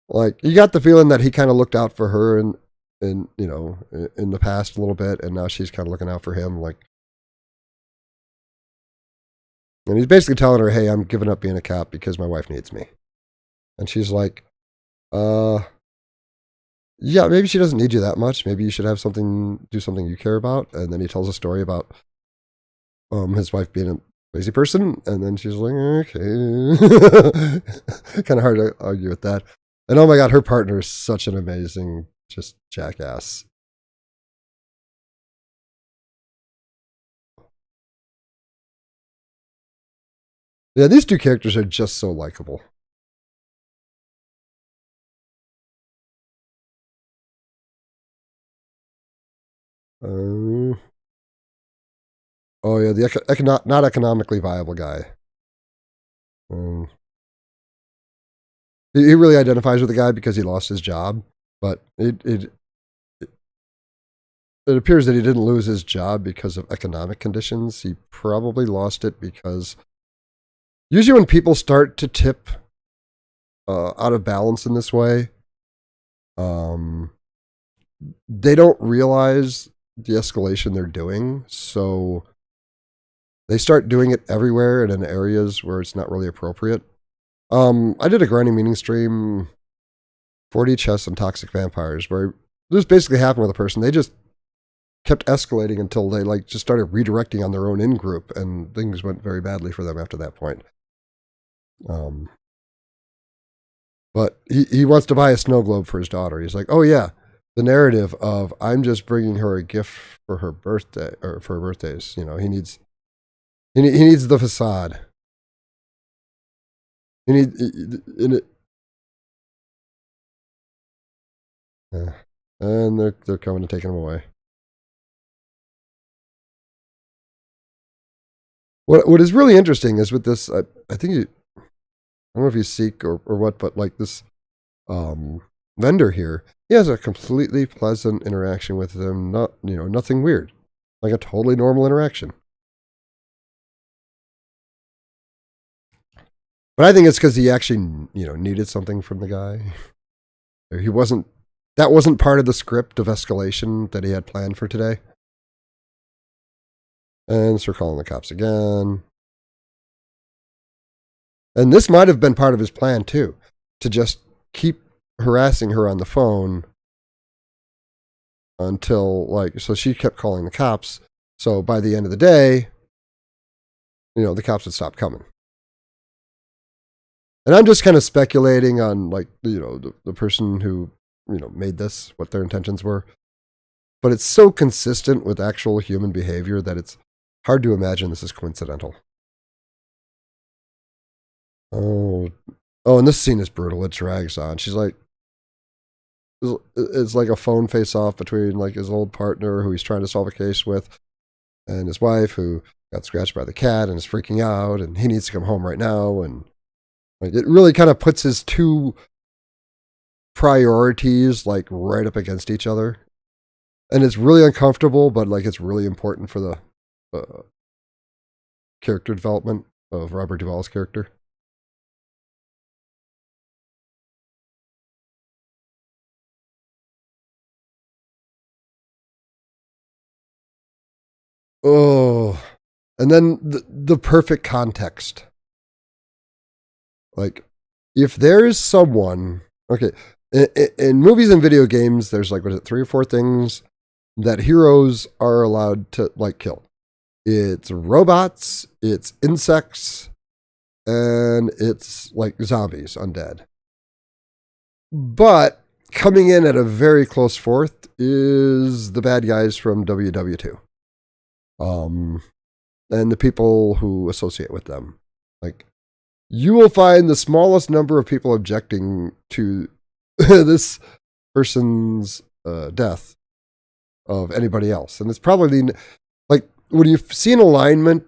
Like, you got the feeling that he kind of looked out for her in the past a little bit, and now she's kind of looking out for him. Like, and he's basically telling her, hey, I'm giving up being a cop because my wife needs me. And she's like, yeah, maybe she doesn't need you that much. Maybe you should do something you care about. And then he tells a story about his wife being a crazy person. And then she's like, okay. Kind of hard to argue with that. And oh my God, her partner is such an amazing, just jackass. Yeah, these two characters are just so likable. Oh yeah, the not economically viable guy. He really identifies with the guy because he lost his job, but it appears that he didn't lose his job because of economic conditions. He probably lost it because usually when people start to tip out of balance in this way, they don't realize the escalation they're doing, so they start doing it everywhere and in areas where it's not really appropriate. I did a grinding meaning stream, 4D chess and toxic vampires, where this basically happened with a person. They just kept escalating until they just started redirecting on their own in-group, and things went very badly for them after that point. But he wants to buy a snow globe for his daughter. He's like, oh yeah, the narrative of I'm just bringing her a gift for her birthday or for her birthdays. He needs the facade. And they're coming to take him away. What is really interesting is with this, I think I don't know if he's Sikh or what, but like this vendor here, he has a completely pleasant interaction with them. Nothing weird, like a totally normal interaction. But I think it's because he actually, needed something from the guy. That wasn't part of the script of escalation that he had planned for today. And so we're calling the cops again. And this might have been part of his plan too, to just keep harassing her on the phone until so she kept calling the cops. So by the end of the day, the cops would stop coming. And I'm just kind of speculating on the person who, made this, what their intentions were. But it's so consistent with actual human behavior that it's hard to imagine this is coincidental. Oh, and this scene is brutal. It drags on. She's like, it's like a phone face-off between his old partner who he's trying to solve a case with and his wife who got scratched by the cat and is freaking out and he needs to come home right now. And it really kind of puts his two priorities right up against each other. And it's really uncomfortable, but it's really important for the character development of Robert Duvall's character. Oh, and then the perfect context. If there is someone, okay, in movies and video games, there's 3 or 4 things that heroes are allowed to kill. It's robots, it's insects, and it's zombies, undead. But coming in at a very close fourth is the bad guys from WW2. and the people who associate with them. Like, you will find the smallest number of people objecting to this person's death of anybody else. And it's probably like when you've seen alignment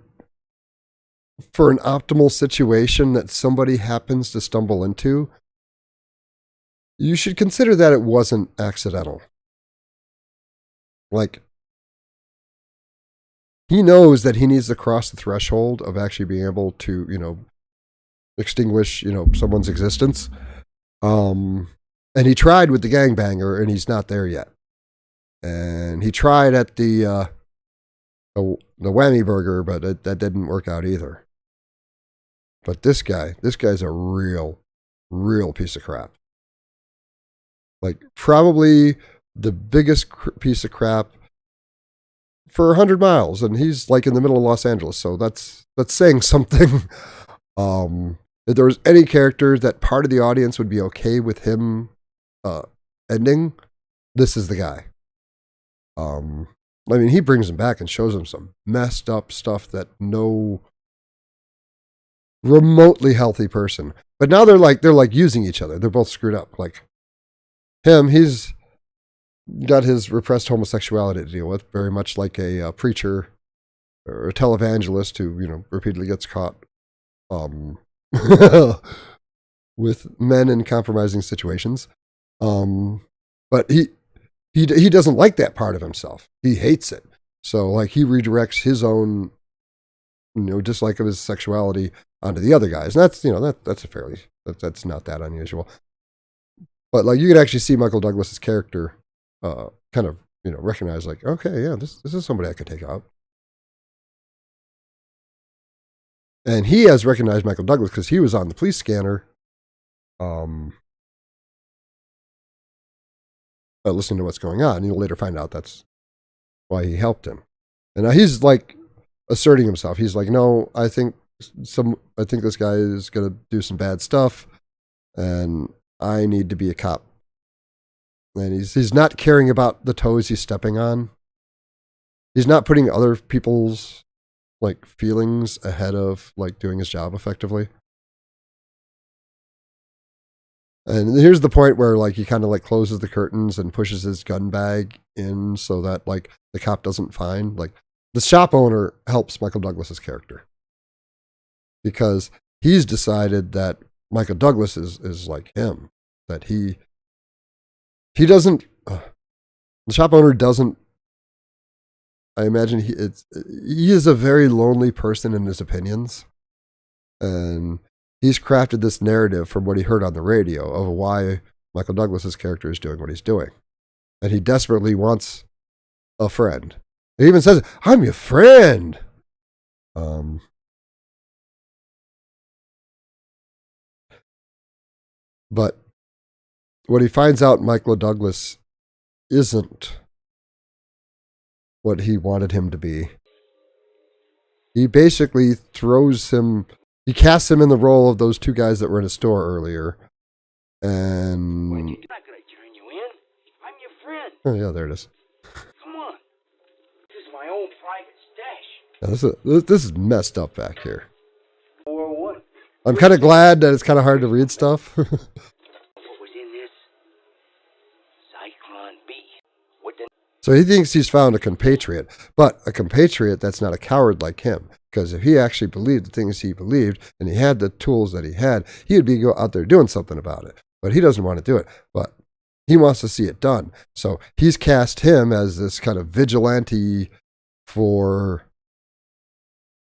for an optimal situation that somebody happens to stumble into, you should consider that it wasn't accidental. Like, he knows that he needs to cross the threshold of actually being able to, extinguish, someone's existence. And he tried with the gangbanger, and he's not there yet. And he tried at the whammy burger, but that didn't work out either. But this guy's a real piece of crap. Like, probably the biggest piece of crap for 100 miles, and he's like in the middle of Los Angeles, so that's saying something. If there was any character that part of the audience would be okay with him ending, this is the guy. I mean, he brings him back and shows him some messed up stuff that no remotely healthy person. But now they're like using each other. They're both screwed up. Like him, he's got his repressed homosexuality to deal with, very much like a preacher or a televangelist who repeatedly gets caught with men in compromising situations. But he doesn't like that part of himself. He hates it. So like he redirects his own dislike of his sexuality onto the other guys. And that's not that unusual. But like you could actually see Michael Douglas's character kind of recognize, like, okay, yeah, this is somebody I could take out. And he has recognized Michael Douglas because he was on the police scanner listening to what's going on. You'll later find out that's why he helped him. And now he's like asserting himself. He's like, no, I think this guy is going to do some bad stuff, and I need to be a cop. And he's not caring about the toes he's stepping on. He's not putting other people's like feelings ahead of like doing his job effectively. And here's the point where like he kind of like closes the curtains and pushes his gun bag in so that like the cop doesn't find. Like the shop owner helps Michael Douglas's character because he's decided that Michael Douglas is like him, that he doesn't, the shop owner doesn't, I imagine he is a very lonely person in his opinions. And he's crafted this narrative from what he heard on the radio of why Michael Douglas's character is doing what he's doing. And he desperately wants a friend. He even says, I'm your friend. But what he finds out Michael Douglas isn't what he wanted him to be. He basically he casts him in the role of those two guys that were in a store earlier. And When you're not gonna turn you in, I'm your friend. oh yeah, there it is. Come on. This is my own private stash. Now, this is messed up back here. Or what? I'm kind of glad that it's kind of hard to read stuff. What was in this? Zyklon B. What the? So he thinks he's found a compatriot, but a compatriot that's not a coward like him. Because if he actually believed the things he believed and he had the tools that he had, he would be out there doing something about it. But he doesn't want to do it. But he wants to see it done. So he's cast him as this kind of vigilante for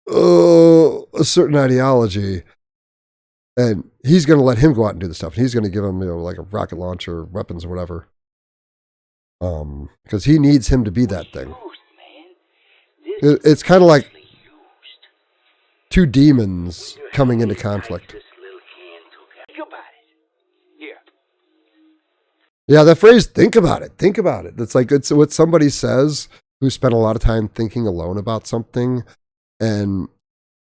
a certain ideology. And he's going to let him go out and do the stuff. He's going to give him like a rocket launcher, weapons or whatever. Because he needs him to be that thing. It's kind of like two demons coming into conflict. This little can took. Think about it. Here. Yeah, that phrase, think about it. Think about it. It's what somebody says who spent a lot of time thinking alone about something and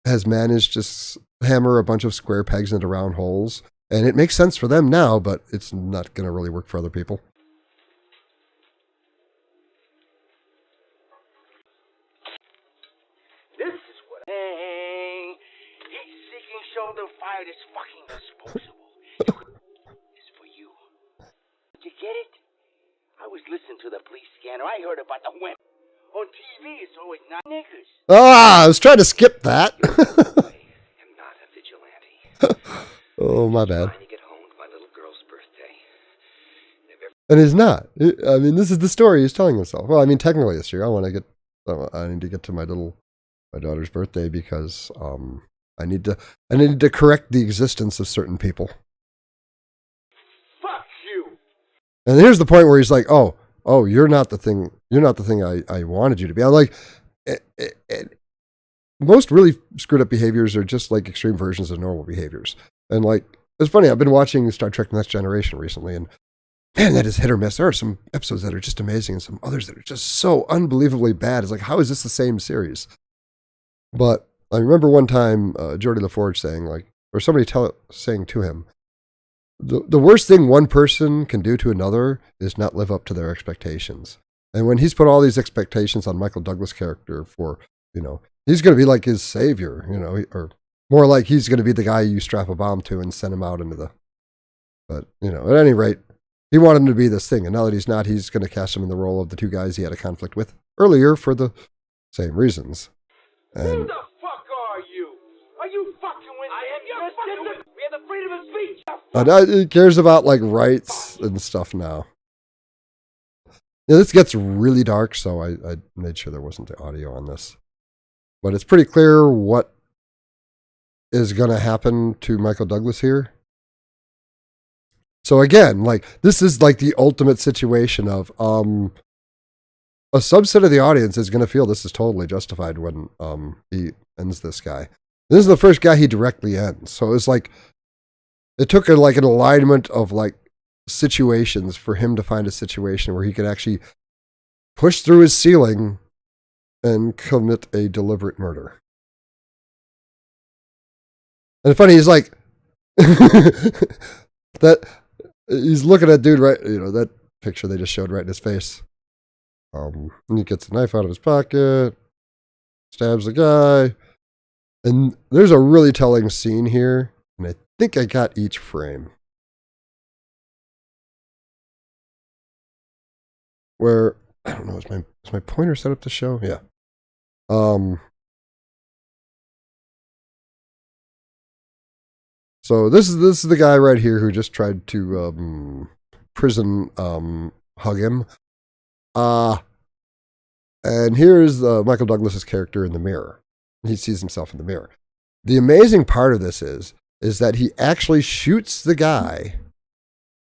has managed to hammer a bunch of square pegs into round holes. And it makes sense for them now, but it's not going to really work for other people. shoulder fired is fucking disposable. It's for you. Did you get it? I was listening to the police scanner. I heard about the women. On TV, it's always not niggers. I was trying to skip that. I am not a vigilante. Oh, my bad. Trying to get home to my little girl's birthday. And he's not. I mean, this is the story he's telling himself. Well, I mean, technically it's true. I need to get to my daughter's birthday because I need to correct the existence of certain people. Fuck you. And here's the point where he's like, oh, you're not the thing I wanted you to be. I'm like, most really screwed up behaviors are just like extreme versions of normal behaviors. And like, it's funny, I've been watching Star Trek Next Generation recently, and man, that is hit or miss. There are some episodes that are just amazing and some others that are just so unbelievably bad. It's like, how is this the same series? But I remember one time Geordi LaForge saying, like, or somebody saying to him, the worst thing one person can do to another is not live up to their expectations. And when he's put all these expectations on Michael Douglas' character for, he's going to be like his savior, or more like he's going to be the guy you strap a bomb to and send him out into but, at any rate, he wanted him to be this thing. And now that he's not, he's going to cast him in the role of the two guys he had a conflict with earlier for the same reasons. And Who the fuck are you? Are you fucking with me? I am your fucking with. We have the freedom of speech. he cares about like rights and stuff now. Yeah, this gets really dark, so I made sure there wasn't the audio on this. But it's pretty clear what is going to happen to Michael Douglas here. So again, like, this is like the ultimate situation of a subset of the audience is going to feel this is totally justified when he ends this guy. This is the first guy he directly ends. So it's like, it took an alignment of like situations for him to find a situation where he could actually push through his ceiling and commit a deliberate murder. And funny, he's like, that he's looking at dude right, that picture they just showed right in his face. And he gets a knife out of his pocket, stabs the guy, and there's a really telling scene here, and I think I got each frame. Where, I don't know, is my pointer set up to show? Yeah. So this is the guy right here who just tried to prison hug him. And here's Michael Douglas's character in the mirror. He sees himself in the mirror. The amazing part of this is that he actually shoots the guy,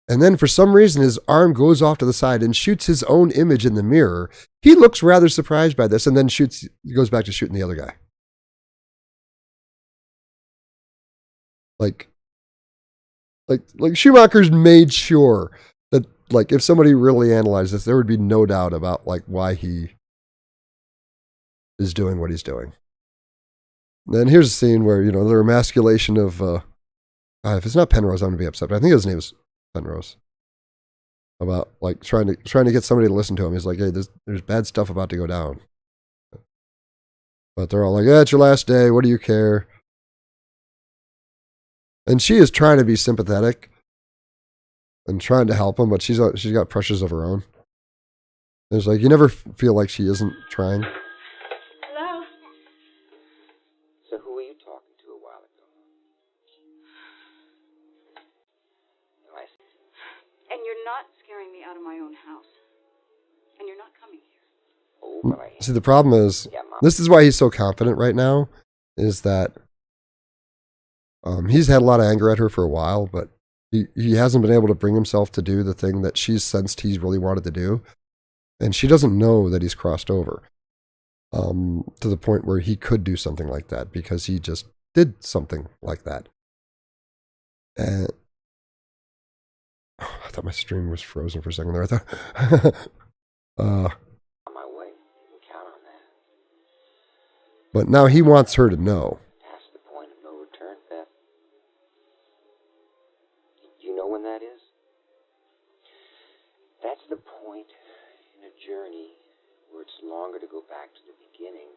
and then for some reason his arm goes off to the side and shoots his own image in the mirror. He looks rather surprised by this, and then goes back to shooting the other guy. Like Schumacher's made sure that, like, if somebody really analyzed this, there would be no doubt about like why he is doing what he's doing. And then here's a scene where, the emasculation of if it's not Penrose, I'm gonna be upset, but I think his name is Penrose. About like trying to get somebody to listen to him. He's like, hey, there's bad stuff about to go down. But they're all like, it's your last day, what do you care? And she is trying to be sympathetic and trying to help him, but she's got pressures of her own. It's like, you never feel like she isn't trying. Hello? So who were you talking to a while ago? I see. And you're not scaring me out of my own house. And you're not coming here. Oh, but I See, the problem is, this is why he's so confident right now, is that he's had a lot of anger at her for a while, but he hasn't been able to bring himself to do the thing that she's sensed he's really wanted to do. And she doesn't know that he's crossed over to the point where he could do something like that, because he just did something like that. And I thought my stream was frozen for a second there. I thought, on my way. You can count on that. but now he wants her to know. Past the point of no return, Beth. Do you know when that is? That's the point in a journey where it's longer to go back to the beginning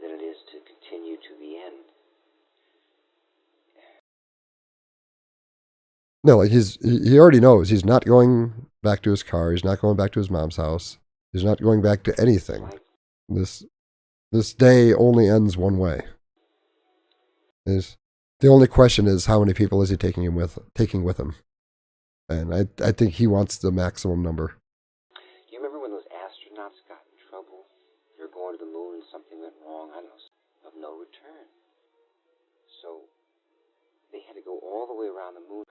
than it is to continue to the end. No, like he already knows he's not going back to his car. He's not going back to his mom's house. He's not going back to anything. This day only ends one way. The only question is how many people is he taking with him? And I think he wants the maximum number. You remember when those astronauts got in trouble? They were going to the moon and something went wrong. I don't know, of no return. So they had to go all the way around the moon.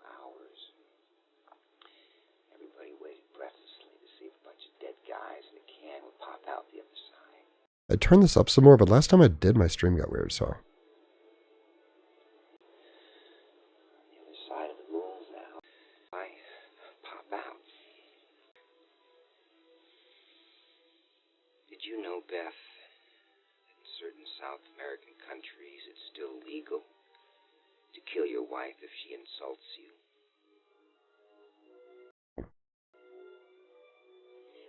Hours. Everybody waited breathlessly to see if a bunch of dead guys in a can would pop out the other side. I turned this up some more, but last time I did, my stream got weird, so. The other side of the moon now. I pop out. Did you know, Beth, that in certain South American countries it's still legal to kill your wife if she insults you?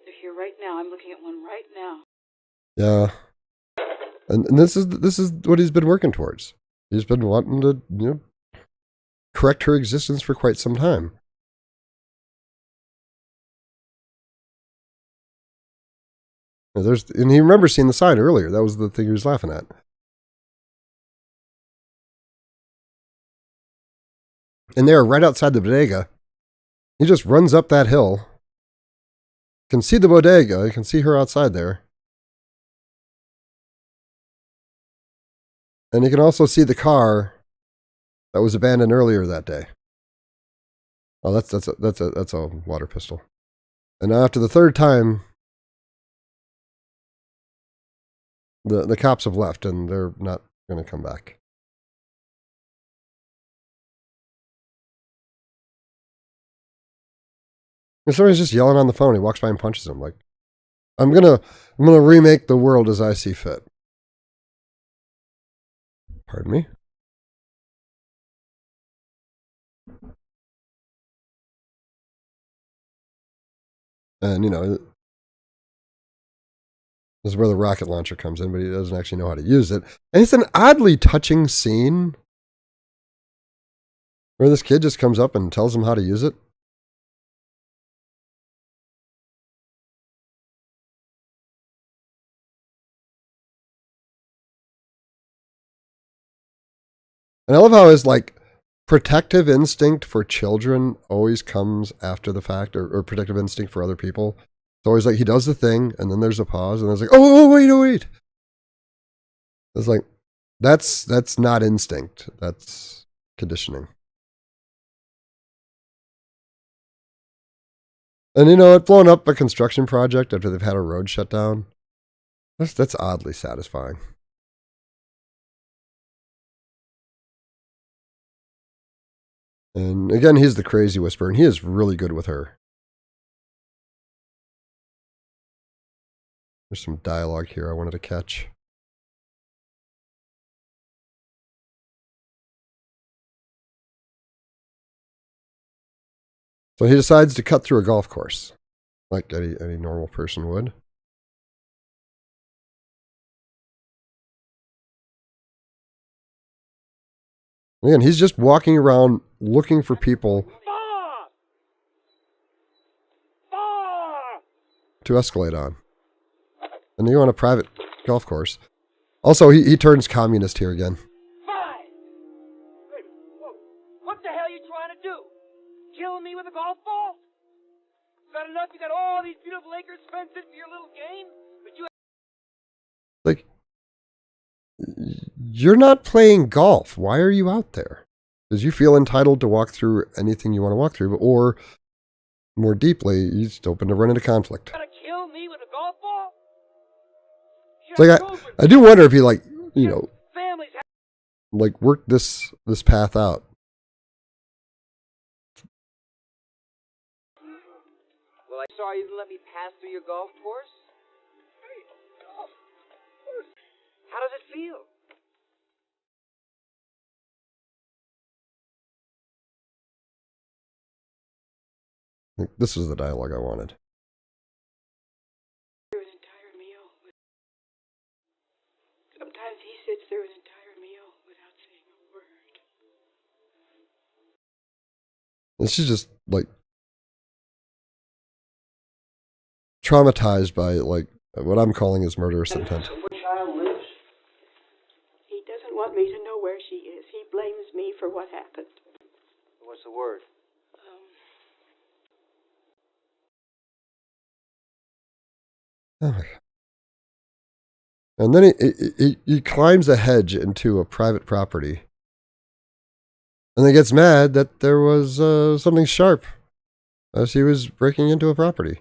They're here right now. I'm looking at one right now. Yeah. And this is what he's been working towards. He's been wanting to, correct her existence for quite some time. And he remembers seeing the sign earlier. That was the thing he was laughing at. And they're right outside the bodega. He just runs up that hill. Can see the bodega. You can see her outside there. And you can also see the car that was abandoned earlier that day. Oh, that's a water pistol. And after the third time, the cops have left and they're not going to come back. And somebody's just yelling on the phone. He walks by and punches him. Like, I'm gonna remake the world as I see fit. Pardon me? And, this is where the rocket launcher comes in, but he doesn't actually know how to use it. And it's an oddly touching scene where this kid just comes up and tells him how to use it. And I love how his, protective instinct for children always comes after the fact, or protective instinct for other people. It's always like he does the thing, and then there's a pause, and then it's like, oh, wait. It's like, that's not instinct. That's conditioning. And, it blowing up a construction project after they've had a road shut down. That's oddly satisfying. And again, he's the crazy whisperer, and he is really good with her. There's some dialogue here I wanted to catch. So he decides to cut through a golf course, like any normal person would. Again, he's just walking around looking for people to escalate on. And you're on a private golf course. Also, he turns communist here again. Fine! Wait, whoa. What the hell are you trying to do? Kill me with a golf ball? Is that enough? You got all these beautiful acres fenced in for your little game? But you... You're not playing golf. Why are you out there? Because you feel entitled to walk through anything you want to walk through, or more deeply, you're just open to run into conflict. Trying to kill me with a golf ball? It's like I do wonder if he Families have... worked this path out. Well, I'm sorry you didn't let me pass through your golf course. How does it feel? This was the dialogue I wanted. There an entire meal. Sometimes he sits there an entire meal without saying a word. And she's just like traumatized by like what I'm calling his murderous intent. He doesn't want me to know where she is. He blames me for what happened. What's the word? Oh my God. And then he climbs a hedge into a private property. And then gets mad that there was something sharp as he was breaking into a property.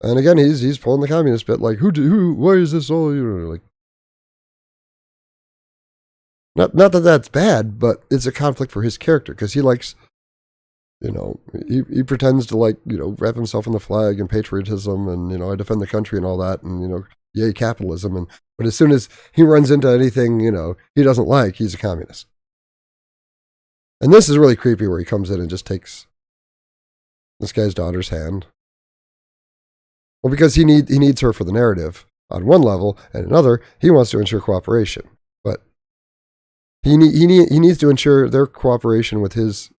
And again, he's pulling the communist bit, like, why is this all, like. Not that that's bad, but it's a conflict for his character, because he likes, he pretends to like, wrap himself in the flag and patriotism and, I defend the country and all that and, yay capitalism. But as soon as he runs into anything, he doesn't like, he's a communist. And this is really creepy where he comes in and just takes this guy's daughter's hand. Well, because he needs her for the narrative on one level, and another, he wants to ensure cooperation. But he needs to ensure their cooperation with his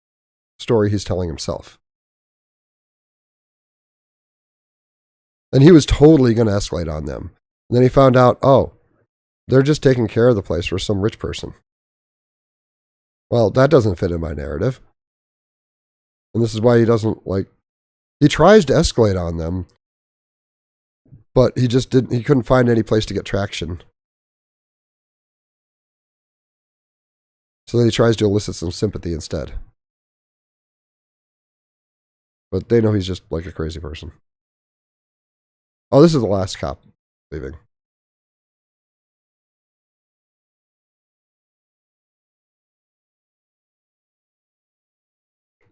story he's telling himself. And he was totally going to escalate on them. And then he found out, oh, they're just taking care of the place for some rich person. Well, that doesn't fit in my narrative. And this is why he doesn't he tries to escalate on them, but he couldn't find any place to get traction. So then he tries to elicit some sympathy instead. But they know he's just like a crazy person. Oh, this is the last cop leaving.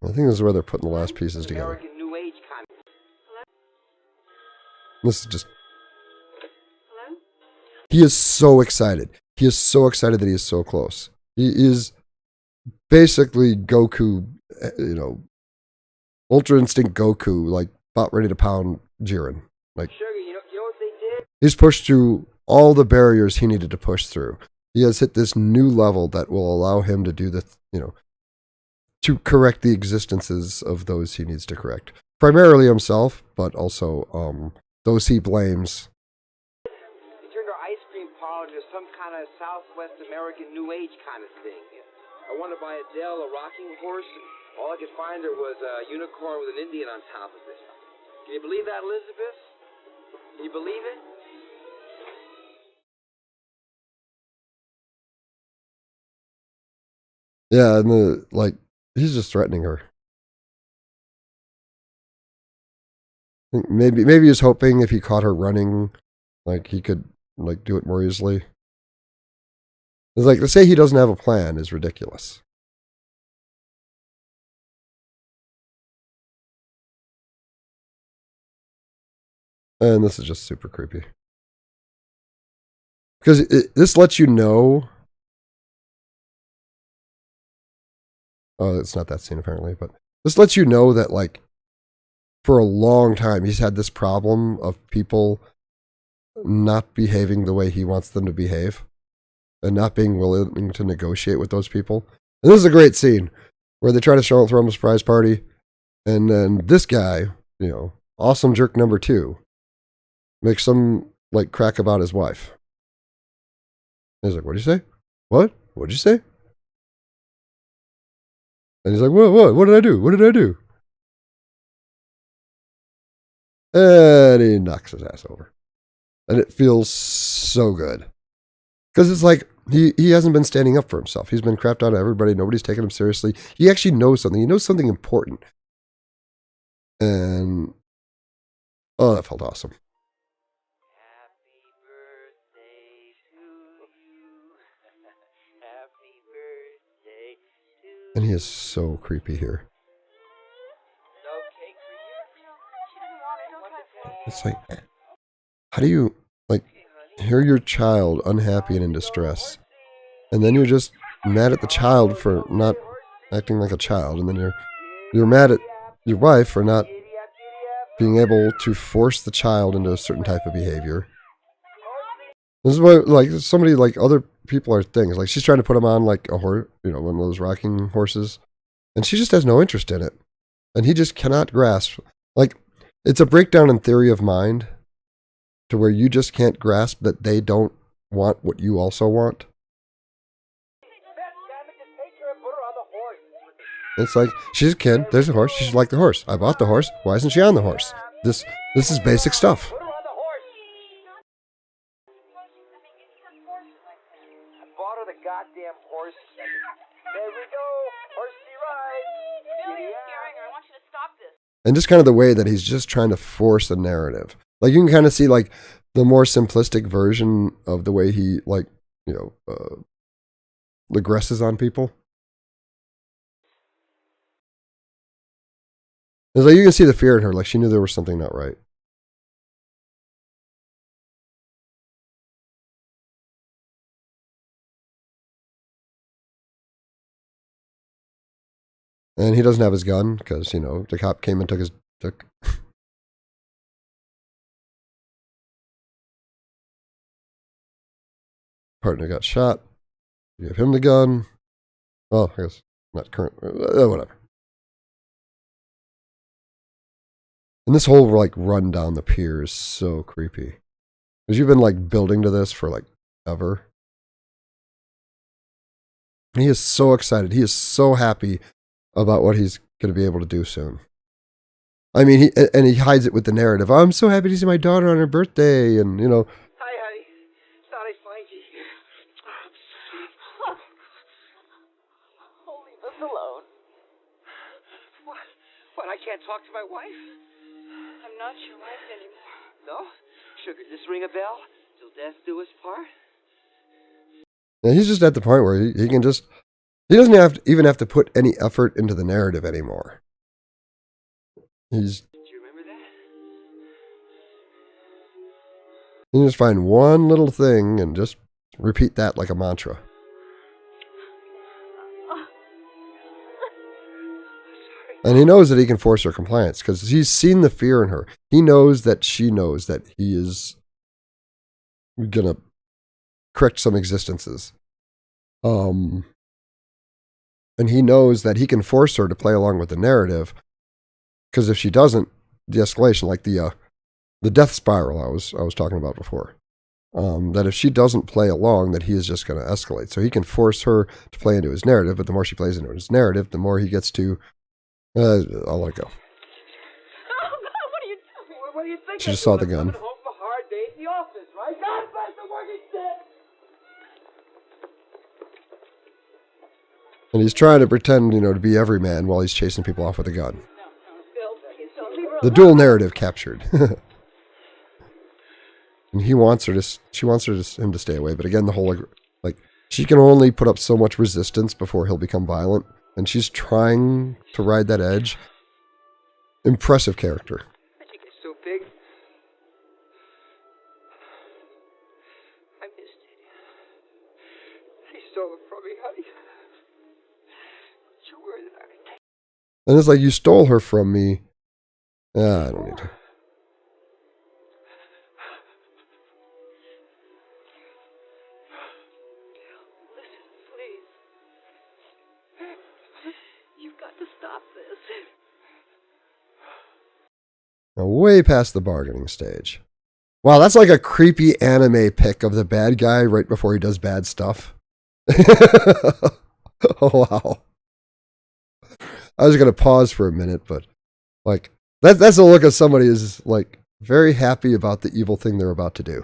I think this is where they're putting the last pieces together. American New Age kind of. This is just... Hello? He is so excited. He is so excited that he is so close. He is basically Goku, Ultra Instinct Goku, like about ready to pound Jiren. Like, Sugar, you know what they did? he's pushed through all the barriers he needed to push through. He has hit this new level that will allow him to do the, to correct the existences of those he needs to correct. Primarily himself, but also those he blames. They turned our ice cream parlor into some kind of Southwest American New Age kind of thing. I wanted to buy Adele a rocking horse, and all I could find her was a unicorn with an Indian on top of it. Can you believe that, Elizabeth? Can you believe it? Yeah, and he's just threatening her. Maybe he was hoping if he caught her running, he could do it more easily. It's to say he doesn't have a plan is ridiculous. And this is just super creepy. Because this lets you know... Oh, it's not that scene apparently, but this lets you know that for a long time he's had this problem of people not behaving the way he wants them to behave and not being willing to negotiate with those people. And this is a great scene where they try to throw him a surprise party, and then this guy, awesome jerk number 2, makes some crack about his wife. And he's like, "What'd you say? What? What'd you say?" And he's like, What? What did I do? What did I do?" And he knocks his ass over. And it feels so good. Because it's he hasn't been standing up for himself. He's been crapped out of everybody. Nobody's taking him seriously. He actually knows something. He knows something important. And, oh, that felt awesome. Happy birthday to you. Happy birthday to you. And he is so creepy here. No cake for you? It's how do you, hear your child unhappy and in distress, and then you're just mad at the child for not acting like a child, and then you're mad at your wife for not being able to force the child into a certain type of behavior. This is why, somebody, other people are things. She's trying to put him on, a horse, one of those rocking horses, and she just has no interest in it. And he just cannot grasp. Like, it's a breakdown in theory of mind to where you just can't grasp that they don't want what you also want. It's like, she's a kid, there's a horse, she should like the horse. I bought the horse, why isn't she on the horse? This is basic stuff. Put her on the horse. I bought her the goddamn horse. There we go. Horsey ride. Billy, you're scaring her. I want you to stop this. And just kind of the way that he's just trying to force a narrative. Like, you can kind of see, like, the more simplistic version of the way he, like, agresses on people. It's like you can see the fear in her, like she knew there was something not right. And he doesn't have his gun because, the cop came and took. Partner got shot. You give him the gun. Well, I guess not current. Whatever. And this whole, like, run down the pier is so creepy. Because you've been, like, building to this for, like, ever. And he is so excited. He is so happy about what he's going to be able to do soon. I mean, he hides it with the narrative. I'm so happy to see my daughter on her birthday. And, Hi, honey. Thought I'd find you here. Oh, leave us alone. What? I can't talk to my wife? I'm not your wife anymore. No? Sugar, does this ring a bell? Till death do us part? and he's just at the point where he can just, he doesn't even have to put any effort into the narrative anymore. He's, Do you remember that? you just find one little thing and just repeat that like a mantra. And he knows that he can force her compliance because he's seen the fear in her. He knows that she knows that he is going to correct some existences. And he knows that he can force her to play along with the narrative because if she doesn't, the escalation, like the death spiral I was talking about before, that if she doesn't play along, that he is just going to escalate. So he can force her to play into his narrative, but the more she plays into his narrative, the more he gets to I'll let it go. Oh, God, what are you doing? What do you think? She just saw the gun. Coming home from a hard day at the office, right? God bless the working stick. And he's trying to pretend, to be every man while he's chasing people off with a gun. The dual narrative captured. And he wants her to, she wants him to stay away. But again, the whole, like, she can only put up so much resistance before he'll become violent. And she's trying to ride that edge. Impressive character. I think it's so big. I missed it. He stole it from me, honey. You were that I could take. And it's like, you stole her from me. I don't need her. Listen, please. You've got to stop this. Now, way past the bargaining stage. Wow, that's like a creepy anime pic of the bad guy right before he does bad stuff. Oh, wow. I was going to pause for a minute, but like, that's the look of somebody who's like very happy about the evil thing they're about to do.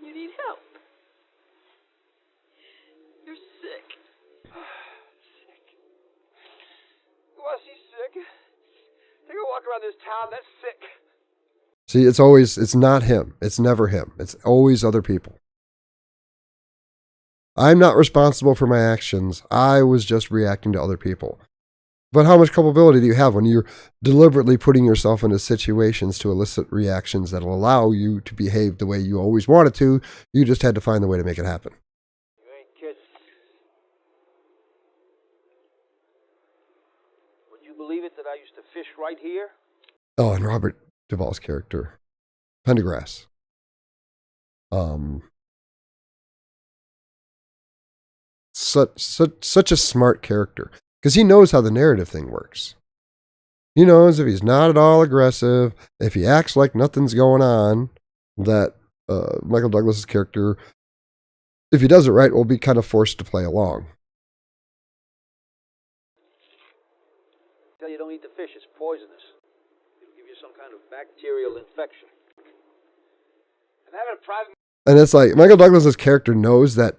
You need help. You're sick. Sick. Was he sick? Take a walk around this town, that's sick. See, it's not him. It's never him. It's always other people. I'm not responsible for my actions. I was just reacting to other people. But how much culpability do you have when you're deliberately putting yourself into situations to elicit reactions that will allow you to behave the way you always wanted to? You just had to find the way to make it happen. You ain't kidding. Would you believe it that I used to fish right here? Oh, and Robert Duvall's character, Pendergrass. Such a smart character. Because he knows how the narrative thing works. He knows if he's not at all aggressive, if he acts like nothing's going on, that Michael Douglas's character, if he does it right, will be kind of forced to play along. Tell you don't eat the fish, it's poisonous. It'll give you some kind of bacterial infection. I'm having a private. And it's like Michael Douglas's character knows that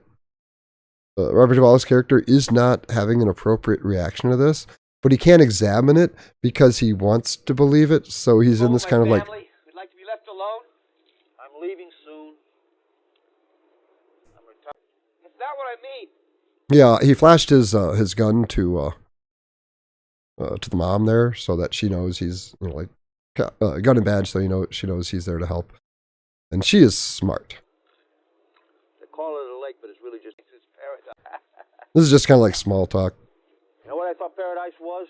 Robert Duvall's character is not having an appropriate reaction to this, but he can't examine it because he wants to believe it. So he's in this kind of like. We'd like to be left alone. I'm leaving soon. I'm retired. That's not what I mean. Yeah, he flashed his gun to the mom there so that she knows he's, you know, like gun and badge, so she knows he's there to help, and she is smart. They call it a lake, but it's really just it's paradise. This is just kind of like small talk. You know what I thought paradise was?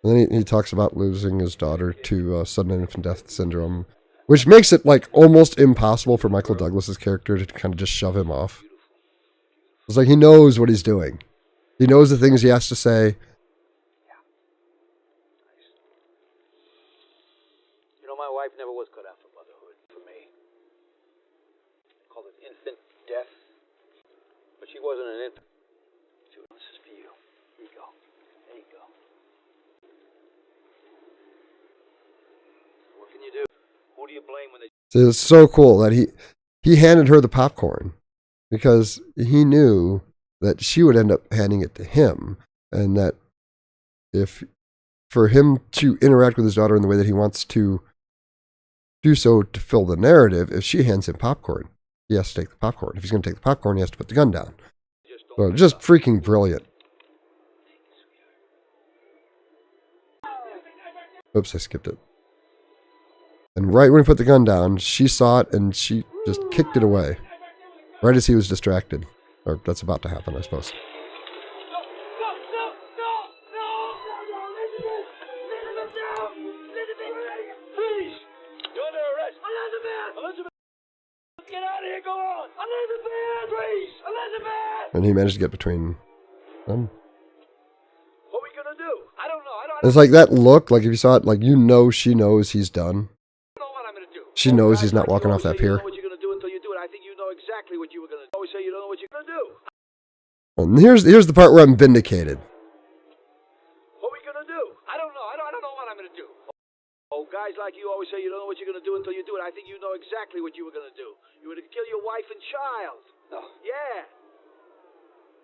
And then he talks about losing his daughter to sudden infant death syndrome, which makes it like almost impossible for Michael Douglas's character to kind of just shove him off. It's like he knows what he's doing. He knows the things he has to say. You know, my wife never was cut out for motherhood for me. They call it infant death. But she wasn't an infant. This is for you. Here you go. There you go. What can you do? Who do you blame when they... So it's so cool that he handed her the popcorn because he knew that she would end up handing it to him, and that if for him to interact with his daughter in the way that he wants to do so to fill the narrative, if she hands him popcorn, he has to take the popcorn. If he's going to take the popcorn, he has to put the gun down. So just freaking brilliant. Oops, I skipped it. And right when he put the gun down, she saw it and she just kicked it away. Right as he was distracted. Or that's about to happen, I suppose. Please! You're under arrest! Elizabeth! Elizabeth! Get out of here! Go on! Elizabeth! Please! Elizabeth! And he managed to get between them. What are we gonna do? I don't know. I don't It's like that look, like if you saw it, like she knows he's done. know what I'm gonna do. She knows he's not walking off that pier. You don't know what you're going to do until you do it. I think you know exactly what you were going to do. Always say you don't know what you're going to do. And here's the part where I'm vindicated. What are we going to do? I don't know. I don't know what I'm gonna do. Oh, guys like you always say you don't know what you're going to do until you do it. I think you know exactly what you were going to do. You were to kill your wife and child. No. Yeah.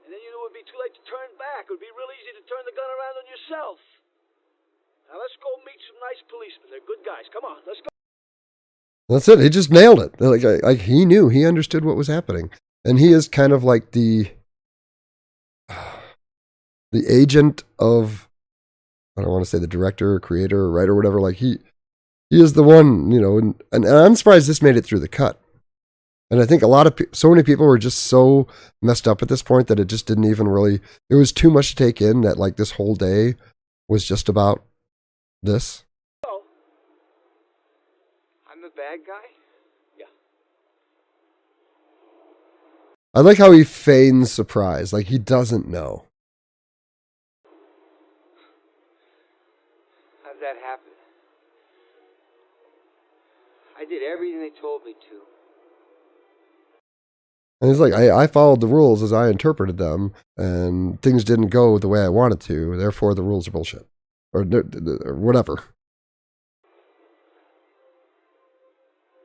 And then you knew it would be too late to turn back. It would be real easy to turn the gun around on yourself. Now let's go meet some nice policemen. They're good guys. Come on, let's go. That's it. He just nailed it. Like he knew, he understood what was happening, and he is kind of like the agent of, I don't want to say the director or creator or writer or whatever. Like he is the one, and I'm surprised this made it through the cut. And I think so many people were just so messed up at this point that it just didn't even really, it was too much to take in that like this whole day was just about this. I'm the bad guy? Yeah. I like how he feigns surprise, like he doesn't know. How'd that happen? I did everything they told me to. And he's like, I followed the rules as I interpreted them, and things didn't go the way I wanted to, therefore the rules are bullshit. Or whatever.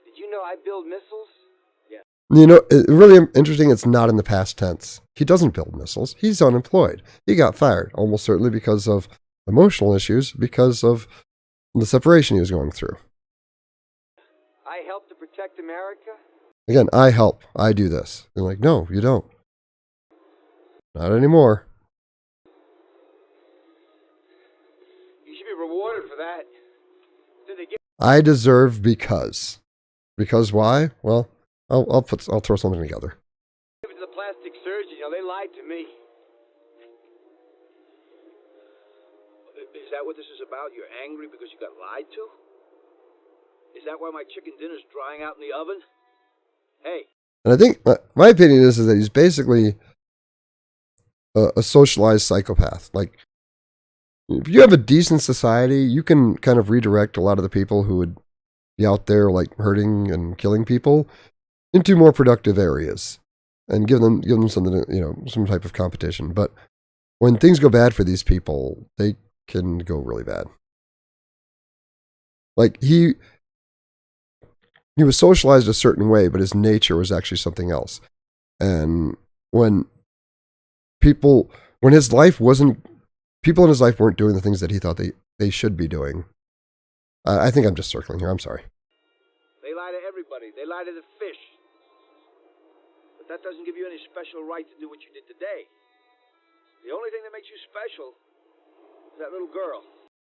Did you know I build missiles? It's really interesting, it's not in the past tense. He doesn't build missiles. He's unemployed. He got fired, almost certainly because of emotional issues, because of the separation he was going through. I helped to protect America? Again, I help. I do this. They're like, no, you don't. Not anymore. You should be rewarded for that. Did they get I deserve because. Because why? Well, I'll throw something together. it to the plastic surgeon? They lied to me. Is that what this is about? You're angry because you got lied to? Is that why my chicken dinner's drying out in the oven? Hey. And I think my opinion is that he's basically a socialized psychopath. Like if you have a decent society, you can kind of redirect a lot of the people who would be out there like hurting and killing people into more productive areas and give them something, some type of competition. But when things go bad for these people, they can go really bad. Like he was socialized a certain way, but his nature was actually something else. And when people in his life weren't doing the things that he thought they should be doing. I think I'm just circling here. I'm sorry. They lie to everybody. They lie to the fish. But that doesn't give you any special right to do what you did today. The only thing that makes you special is that little girl.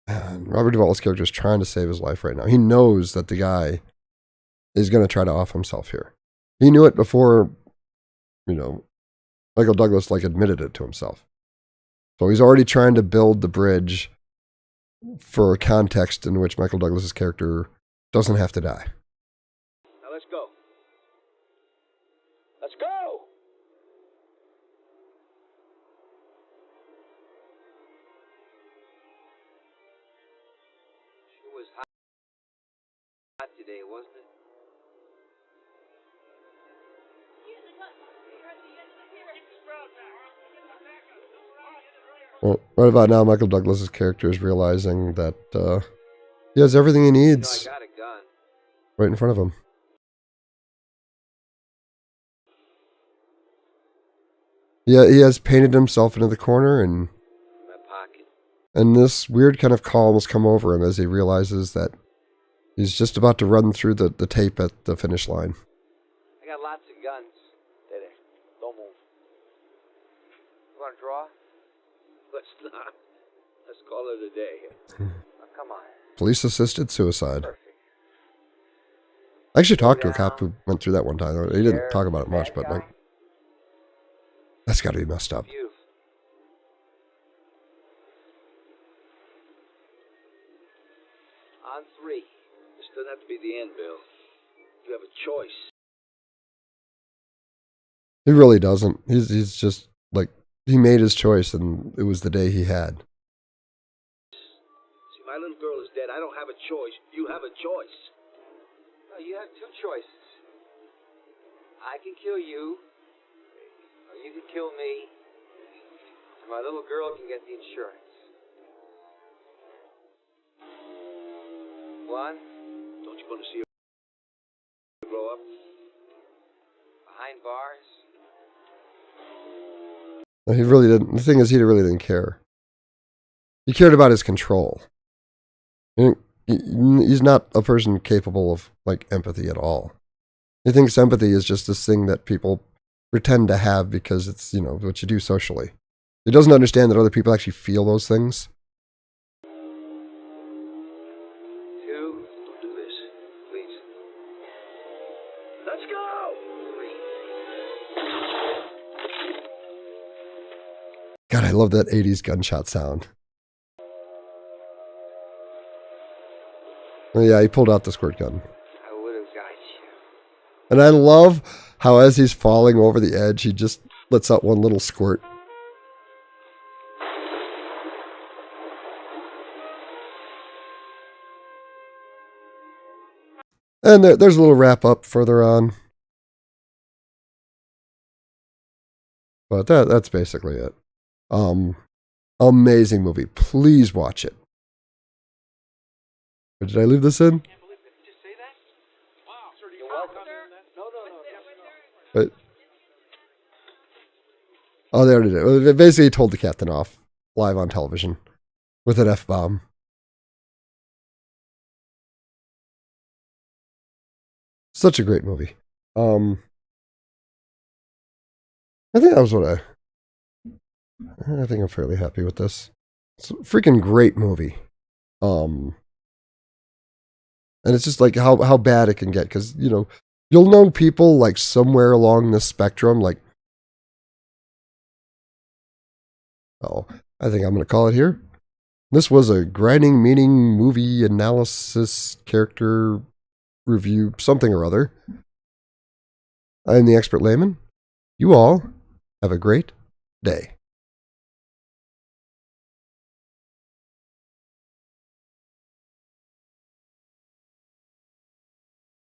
And Robert Duvall's character is trying to save his life right now. He knows that the guy is going to try to off himself here. He knew it before, Michael Douglas admitted it to himself. So he's already trying to build the bridge for a context in which Michael Douglas's character doesn't have to die. Now let's go. Let's go! It was hot today, wasn't it? Well, right about now, Michael Douglas's character is realizing that he has everything he needs I got a gun. right in front of him. Yeah, he has painted himself into the corner, and My pocket. and this weird kind of calm has come over him as he realizes that he's just about to run through the tape at the finish line. I got lots of guns. There. Don't move. You want to draw? Let's not. Let's call it a day. Oh, come on. Police-assisted suicide. Perfect. I actually talked to a cop who went through that one time. He didn't talk about it much, but that's got to be messed up. Beautiful. On three. This doesn't have to be the end, Bill. You have a choice. He really doesn't. He's just he made his choice, and it was the day he had. See, my little girl is dead. I don't have a choice. You have a choice. No, you have two choices. I can kill you, or you can kill me, and my little girl can get the insurance. One, Don't you want to see her grow up? behind bars. He really didn't. The thing is, he really didn't care. He cared about his control. He's not a person capable of empathy at all. He thinks empathy is just this thing that people pretend to have because it's what you do socially. He doesn't understand that other people actually feel those things. Two, Don't do this. please. Let's go! God, I love that 80s gunshot sound. Oh, yeah, he pulled out the squirt gun. I would have got you. And I love how as he's falling over the edge, he just lets out one little squirt. And there's a little wrap up further on. But that's basically it. Amazing movie. Please watch it. Or did I leave this in? But, oh, they already did. Well, basically, he told the captain off live on television with an F-bomb. Such a great movie. I think that was what I think I'm fairly happy with this. It's a freaking great movie. And it's just how bad it can get, because you'll know people somewhere along the spectrum. Oh, I think I'm going to call it here. This was a grinding meaning movie analysis character review something or other. I'm the expert layman. You all have a great day.